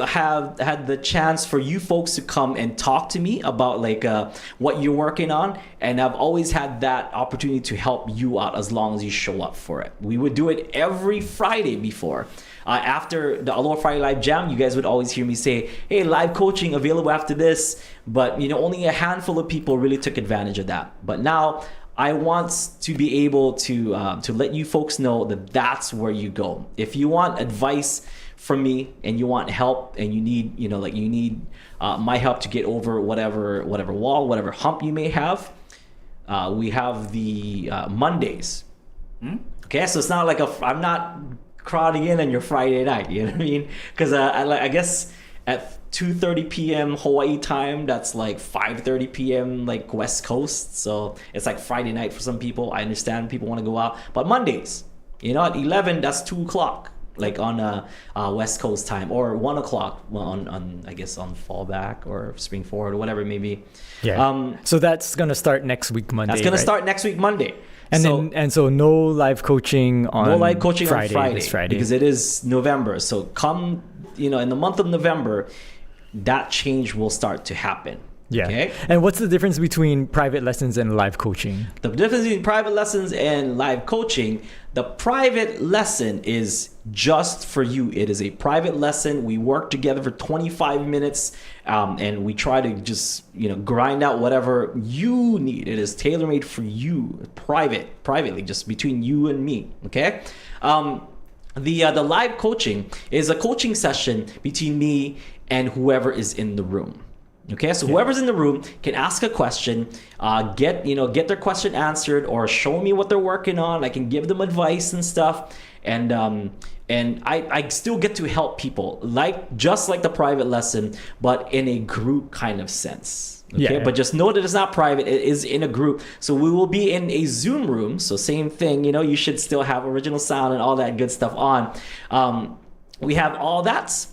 have had the chance for you folks to come and talk to me about what you're working on, and I've always had that opportunity to help you out as long as you show up for it. We would do it every Friday before. After the Aloha Friday Live Jam, you guys would always hear me say, hey, live coaching available after this, but only a handful of people really took advantage of that. But now I want to be able to let you folks know that that's where you go. If you want advice from me and you want help and you need my help to get over whatever wall, whatever hump you may have, we have the Mondays. Okay, so it's not like I'm not crowding in on your Friday night. You know what I mean? Because I guess at 2:30 p.m. Hawaii time, that's like 5:30 p.m. like West Coast, so it's like Friday night for some people. I understand people want to go out, but Mondays, at 11, that's 2 o'clock, like on West Coast time, or 1 o'clock on I guess on fallback or spring forward or whatever it may be. Yeah. So that's gonna start next week Monday. That's gonna start next week Monday. And so no live coaching on Friday, on this Friday because it is November. So come in the month of November, that change will start to happen. Yeah. Okay? And what's the difference between private lessons and live coaching? The difference between private lessons and live coaching, the private lesson is just for you. It is a private lesson. We work together for 25 minutes and we try to just, grind out whatever you need. It is tailor-made for you, privately, just between you and me. Okay? The live coaching is a coaching session between me and whoever is in the room. Okay, so whoever's in the room can ask a question, get their question answered, or show me what they're working on. I can give them advice and stuff, and I still get to help people, just like the private lesson, but in a group kind of sense. Okay, but just know that it's not private; it is in a group. So we will be in a Zoom room. So same thing, you should still have original sound and all that good stuff on. We have all that,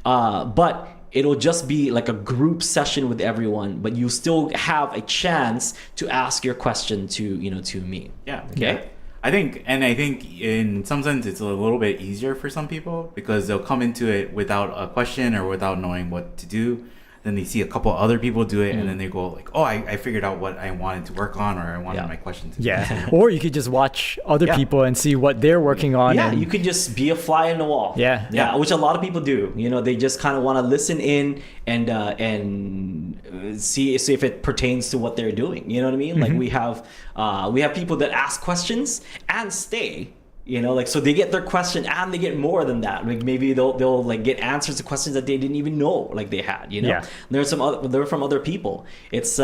but it'll just be like a group session with everyone, but you still have a chance to ask your question to me. Yeah. Okay. Yeah. I think in some sense it's a little bit easier for some people because they'll come into it without a question or without knowing what to do. Then they see a couple other people do it, and then they go like, "Oh, I figured out what I wanted to work on, or I wanted my question to." Yeah, or you could just watch other people and see what they're working on. Yeah, you could just be a fly in the wall. Yeah, which a lot of people do. They just kind of want to listen in and see if it pertains to what they're doing. You know what I mean? Mm-hmm. Like we have people that ask questions and stay. So they get their question and they get more than that. Like maybe they'll like get answers to questions that they didn't even know like they had. Yeah. There's they're from other people. It's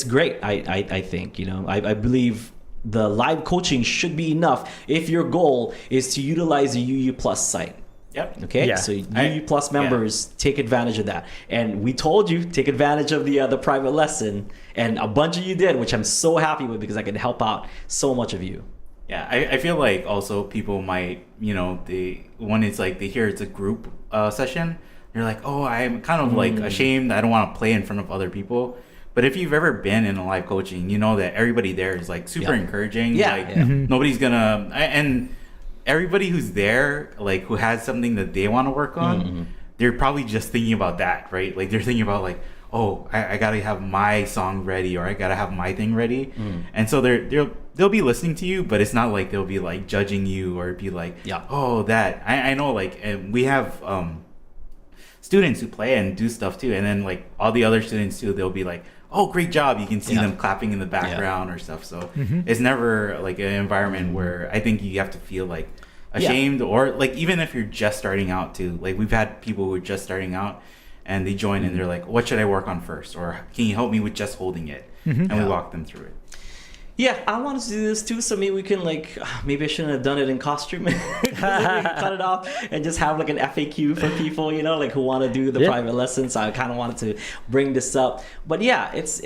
great. I think I believe the live coaching should be enough if your goal is to utilize the UU Plus site. Yep. Okay. Yeah. So UU Plus members take advantage of that, and we told you take advantage of the private lesson, and a bunch of you did, which I'm so happy with because I can help out so much of you. Yeah, I feel like also people might, when it's like they hear it's a group session, they're like, oh, I'm kind of like ashamed. I don't want to play in front of other people. But if you've ever been in a live coaching, you know that everybody there is like super encouraging. Yeah. Like nobody's gonna, and everybody who's there, like who has something that they want to work on, they're probably just thinking about that, right? Like they're thinking about like, oh, I gotta have my song ready, or I gotta have my thing ready. And so they'll be listening to you, but it's not like they'll be like judging you or be like, oh, that. I know, like, and we have students who play and do stuff too, and then like all the other students too, they'll be like, oh, great job. You can see them clapping in the background or stuff. So it's never like an environment where I think you have to feel like ashamed or like, even if you're just starting out too, like we've had people who are just starting out and they join and they're like, what should I work on first? Or can you help me with just holding it? And we walk them through it. Yeah, I wanted to do this too, so maybe we can maybe I shouldn't have done it in costume. We can cut it off and just have like an FAQ for people, like who want to do the private lessons. So I kind of wanted to bring this up, but yeah, it's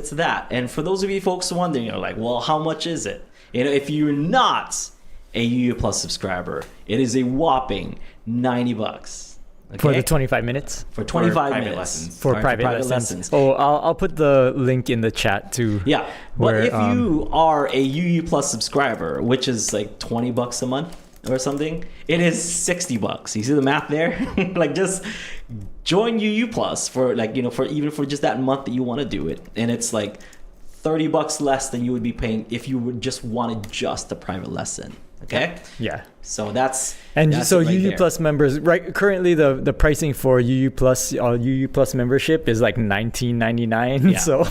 that. And for those of you folks wondering, like, well, how much is it? If you're not a UU Plus subscriber, it is a whopping $90. Okay? For the 25 minutes? For 25 minutes. Lessons. For private lessons. Oh, I'll put the link in the chat too. Yeah. But if you are a UU Plus subscriber, which is like $20 a month or something, it is $60. You see the math there? Like, just join UU Plus for for just that month that you want to do it. And it's like $30 less than you would be paying if you would just wanted just a private lesson. Okay. Yeah. So that's so it right UU there. Plus members, right? Currently, the pricing for UU Plus membership is like $19.99. Yeah. So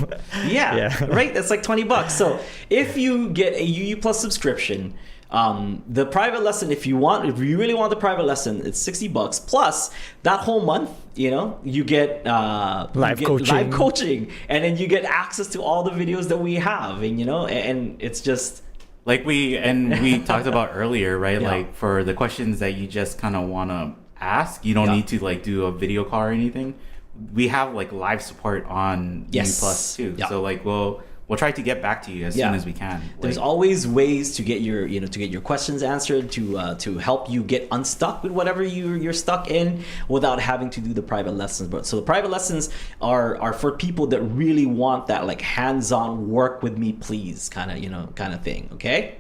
right. That's like $20. So if you get a UU Plus subscription, the private lesson, if you really want the private lesson, it's $60 plus that whole month. You get live coaching, and then you get access to all the videos that we have, and it's just. Like we talked about earlier, right? Yeah. Like for the questions that you just kind of want to ask, you don't need to like do a video call or anything. We have like live support on UU Plus too. Yeah. So like we'll try to get back to you as soon as we can. There's always ways to get your questions answered, to help you get unstuck with whatever you're stuck in without having to do the private lessons. But so the private lessons are for people that really want that like hands-on work with me please kind of thing. Okay.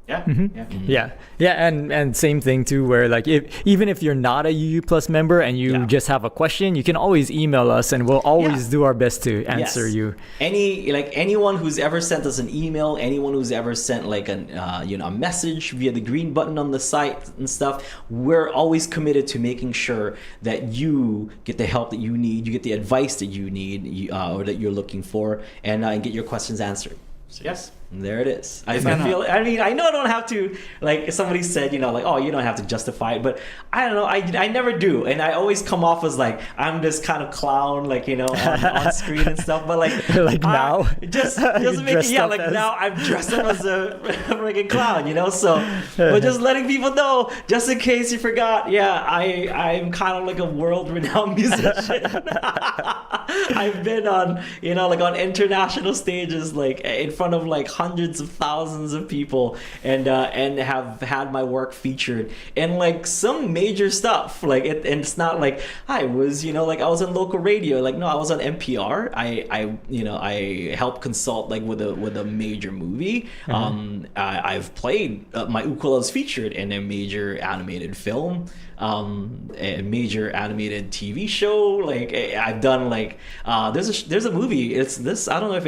Yeah. And same thing too, where like even if you're not a UU Plus member and you just have a question, you can always email us and we'll always do our best to answer you. Anyone who's ever sent us an email, anyone who's ever sent like a message via the green button on the site and stuff, we're always committed to making sure that you get the help that you need, you get the advice that you need or that you're looking for, and get your questions answered. So yes. There it is. I know I don't have to, like somebody said, oh, you don't have to justify it, but I don't know. I never do. And I always come off as like, I'm this kind of clown, on screen and stuff. But now, just making, now I'm dressed up as a freaking clown, so, but just letting people know, just in case you forgot, I'm kind of like a world-renowned musician. I've been on, on international stages, in front of hundreds of thousands of people, and have had my work featured in some major stuff. And it's not like I was, I was on local radio. No, I was on NPR. I helped consult with a major movie. I've played my ukuleles featured in a major animated film, a major animated TV show. I've done there's a movie. It's this. I don't know if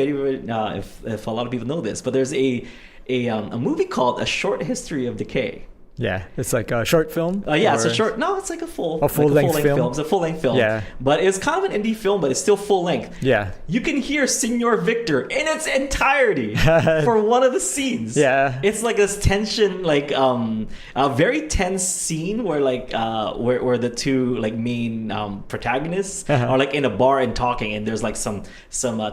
if a lot of people know this, but there's a movie called A Short History of Decay. Yeah, it's like a short film. Yeah, it's a short. No, it's like a full-length film. It's a full-length film. Yeah, but it's kind of an indie film, but it's still full length. Yeah, you can hear Senor Victor in its entirety for one of the scenes. Yeah, it's like this tension, like a very tense scene where like where the two like main protagonists are like in a bar and talking, and there's like some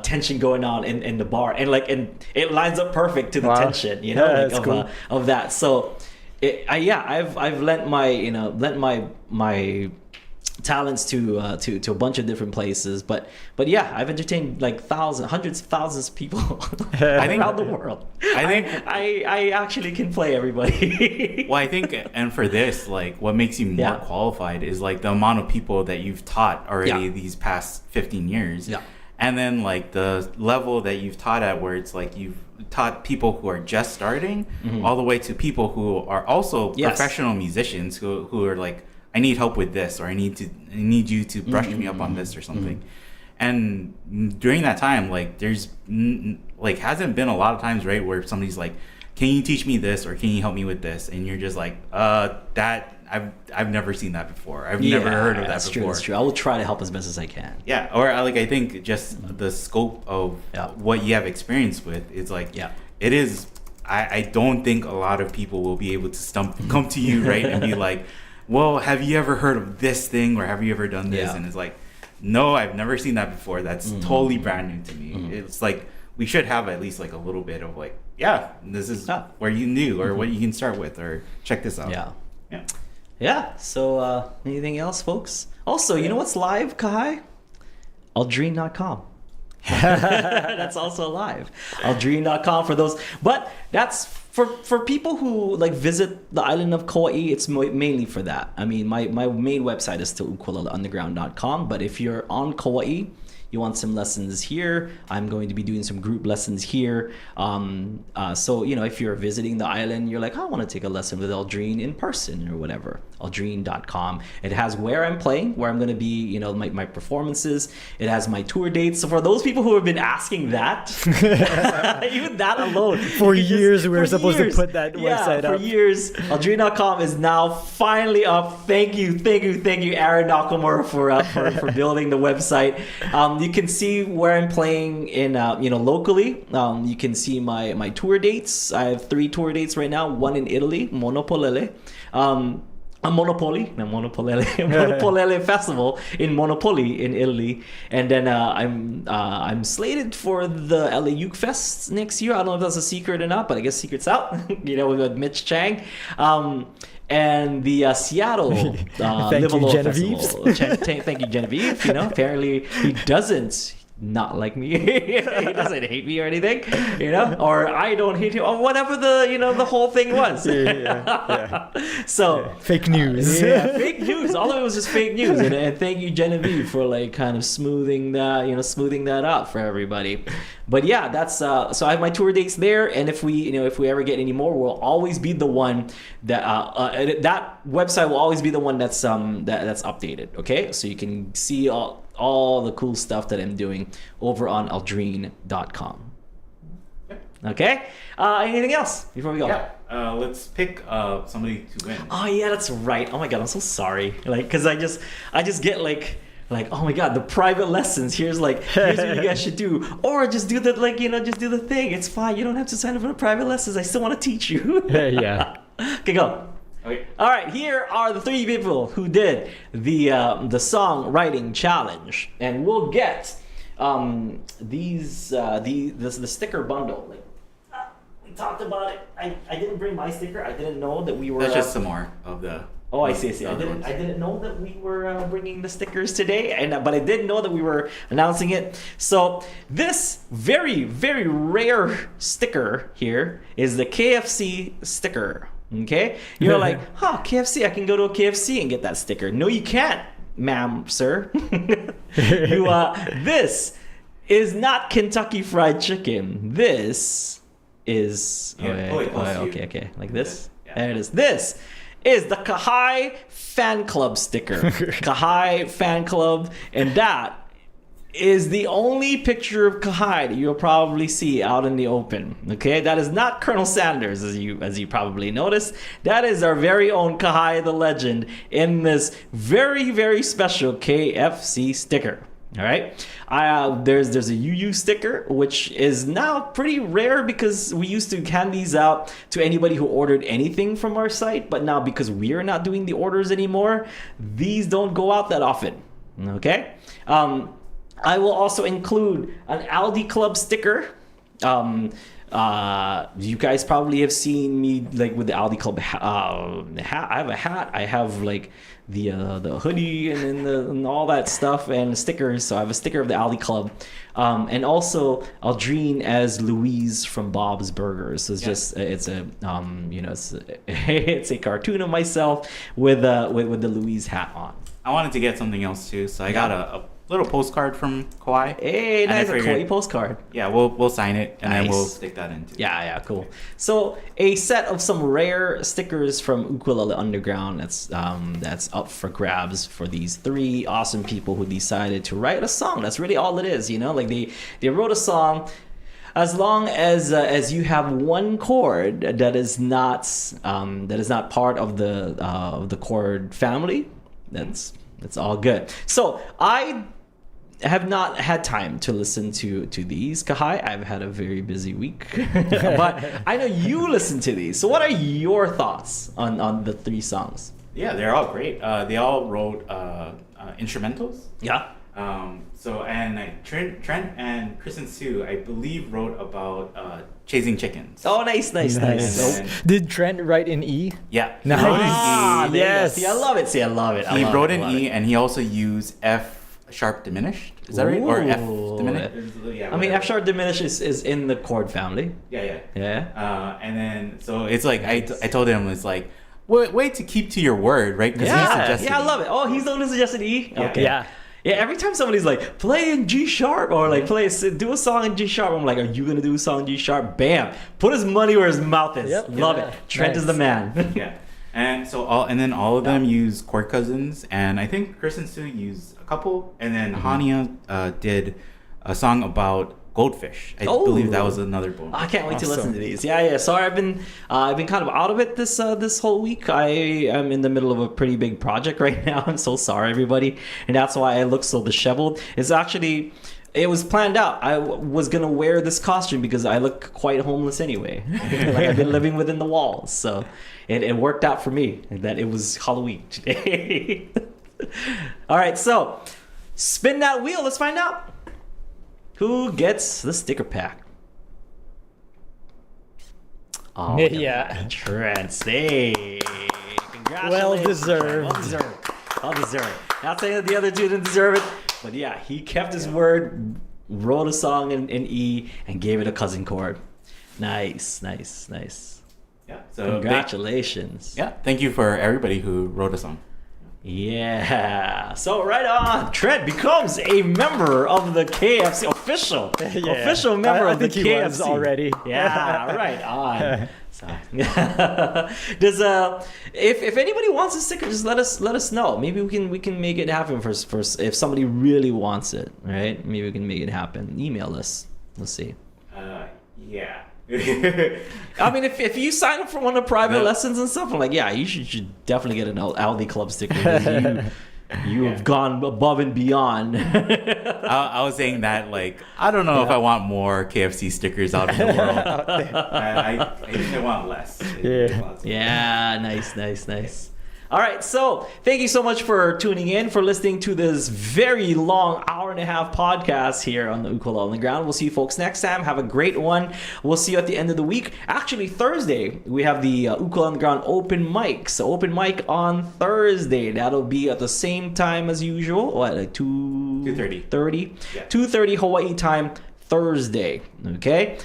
tension going on in the bar, and it lines up perfect to the tension, you know, like cool. Of that. So. I've lent my talents to a bunch of different places, but yeah, I've entertained like hundreds of thousands of people around the world. I think I actually can play everybody. Well, I think, and for this, like, what makes you more qualified is like the amount of people that you've taught already these past 15 years. Yeah. And then like the level that you've taught at, where it's like you've taught people who are just starting, all the way to people who are also professional musicians who are like, I need help with this, or I need you to brush me up on this or something. And during that time, like there's like hasn't been a lot of times, right, where somebody's like, can you teach me this, or can you help me with this? And you're just like, that I've never seen that before. I've never heard of that before. That's true. I will try to help as best as I can. Yeah, or like I think just the scope of what you have experience with is like, it is. I don't think a lot of people will be able to come to you, right, and be like, well, have you ever heard of this thing, or have you ever done this? And it's like, no, I've never seen that before. That's totally brand new to me. It's like we should have at least like a little bit of like, this is where you knew, or what you can start with, or check this out. Yeah. So anything else, folks? Also, you know what's live, Kahai? Aldrine.com. That's also live. Aldrine.com for those. But that's for people who like visit the island of Kauai. It's mainly for that. I mean, my main website is still ukuleleunderground.com. But if you're on Kauai, you want some lessons here, I'm going to be doing some group lessons here. So, you know, if you're visiting the island, you're like, I want to take a lesson with Aldrine in person or whatever. Aldrine.com. It has where I'm playing, where I'm going to be, you know, my performances. It has my tour dates. So for those people who have been asking that, even that alone. For years, we were supposed to put that website up. For years. Aldrine.com is now finally up. Thank you, Aaron Nakamura, for building the website. You can see where I'm playing in, locally. You can see my tour dates. I have 3 tour dates right now. One in Italy, Monopolele. Monopolele Festival in Monopoli in Italy, and then I'm slated for the LA Uke Fest next year. I don't know if that's a secret or not, but I guess secret's out. with Mitch Chang. And the Seattle Thank you, Genevieve. Thank you, Genevieve. You know, apparently he doesn't not like me. He doesn't hate me or anything, you know, or I don't hate him, or whatever the whole thing was. So fake news. Fake news. All of it was just fake news. And thank you, Genevieve, for like kind of smoothing that out for everybody. But yeah, that's so I have my tour dates there, and if we ever get any more, we'll always be the one that that website will always be the one that's updated. Okay, so you can see all the cool stuff that I'm doing over on aldrine.com. Okay, anything else before we go? Yeah, let's pick somebody to win. Oh yeah, that's right. Oh my god, I'm so sorry. Like, because I just get like, oh my god, the private lessons. Here's what you guys should do, or just do just do the thing. It's fine. You don't have to sign up for the private lessons. I still want to teach you. Yeah. Okay, go. Okay. All right, here are the 3 people who did the songwriting challenge, and we'll get the sticker bundle. We talked about it. I didn't bring my sticker. I didn't know that we were. That's just some more of the. Oh, I see. I didn't know that we were bringing the stickers today, but I did know that we were announcing it. So this very, very rare sticker here is the KFC sticker. Okay, you're like, KFC. I can go to a KFC and get that sticker. No, you can't, ma'am, sir. This is not Kentucky Fried Chicken. This is okay, like this. Yeah. There it is. This is the Kahai Fan Club sticker. Kahai Fan Club, and that is the only picture of Kahai that you'll probably see out in the open. Okay, that is not Colonel Sanders, as you probably noticed. That is our very own Kahai the Legend in this very, very special KFC sticker. All right, there's a UU sticker, which is now pretty rare because we used to hand these out to anybody who ordered anything from our site, but now because we're not doing the orders anymore, these don't go out that often. Okay, I will also include an Aldi Club sticker. You guys probably have seen me like with the Aldi Club hat. I have a hat. I have like the hoodie and all that stuff and stickers. So I have a sticker of the Aldi Club, and also Aldrine as Louise from Bob's Burgers. So it's it's a it's a cartoon of myself with the Louise hat on. I wanted to get something else too, so I got a little postcard from Kauai. Hey, nice, a Kauai postcard. Yeah, we'll sign it and nice. then we'll stick that in too. Yeah, cool. So a set of some rare stickers from Ukulele Underground that's up for grabs for these 3 awesome people who decided to write a song. That's really all it is, like they wrote a song. As long as you have one chord that is not part of the chord family, that's all good. So I have not had time to listen to these, Kahai. I've had a very busy week, but I know you listen to these. So what are your thoughts on the 3 songs? Yeah, they're all great. They all wrote instrumentals. Yeah. Trent and Chris and Sue, I believe, wrote about chasing chickens. Oh, nice. Did Trent write in E? Yeah. Nice. Yes. See, I love it. He wrote in E, and he also used F sharp diminished. Is that right? Or F diminished? Yeah, I mean, F sharp diminished is in the chord family. Yeah. And then, so it's like, I told him, it's like, wait to keep to your word, right? Because he suggested I love it. Oh, he's the one who suggested E? Yeah. Okay. Yeah, every time somebody's like, play in G sharp or like do a song in G sharp, I'm like, are you going to do a song in G sharp? Bam. Put his money where his mouth is. Yep. Love it. Trent is the man. Yeah. And so all of them use chord cousins, and I think Chris and Sue used a couple, and then Hania did a song about goldfish. I believe that was another bonus. I can't wait to listen to these. Yeah. Sorry, I've been kind of out of it this whole week. I am in the middle of a pretty big project right now. I'm so sorry, everybody, and that's why I look so disheveled. It was planned out. I was gonna wear this costume because I look quite homeless anyway. Like I've been living within the walls, so it worked out for me that it was Halloween today. All right, so spin that wheel. Let's find out who gets the sticker pack. Oh, yeah, Trent. Hey, congratulations. Well deserved. Well deserved. Not saying that the other two didn't deserve it, but yeah, he kept his word, wrote a song in E, and gave it a cousin chord. Nice. Yeah. So congratulations. Thank you for everybody who wrote a song. Yeah. So right on, Trent becomes a member of the KFC, official member of the KFC. He was already. Yeah, right on. So, does if anybody wants a sticker, just let us know. Maybe we can make it happen for if somebody really wants it, right? Maybe we can make it happen. Email us. Let's see. Yeah. I mean, if you sign up for one of the private lessons and stuff, I'm like, yeah, you should definitely get an Aldi Club sticker. You have gone above and beyond. I was saying that, like, I don't know if I want more KFC stickers out in the world. I think I want less. Yeah, nice. All right, so thank you so much for tuning in, for listening to this very long hour-and-a-half podcast here on the Ukulele Underground. We'll see you folks next time. Have a great one. We'll see you at the end of the week. Actually, Thursday, we have the Ukulele Underground open mic. So open mic on Thursday. That'll be at the same time as usual. What, like 2:30? Yeah. 2:30 Hawaii time, Thursday. Okay?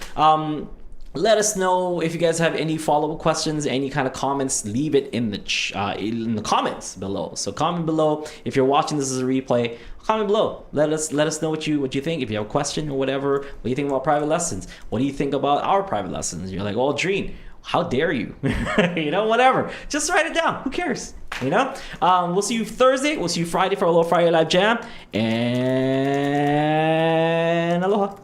Let us know if you guys have any follow-up questions, any kind of comments. Leave it in the comments below. So comment below if you're watching this as a replay. Comment below. Let us know what you think. If you have a question or whatever, what do you think about private lessons? What do you think about our private lessons? You're like, well, Dreen, how dare you? Whatever. Just write it down. Who cares? We'll see you Thursday. We'll see you Friday for a little Friday Live Jam. And aloha.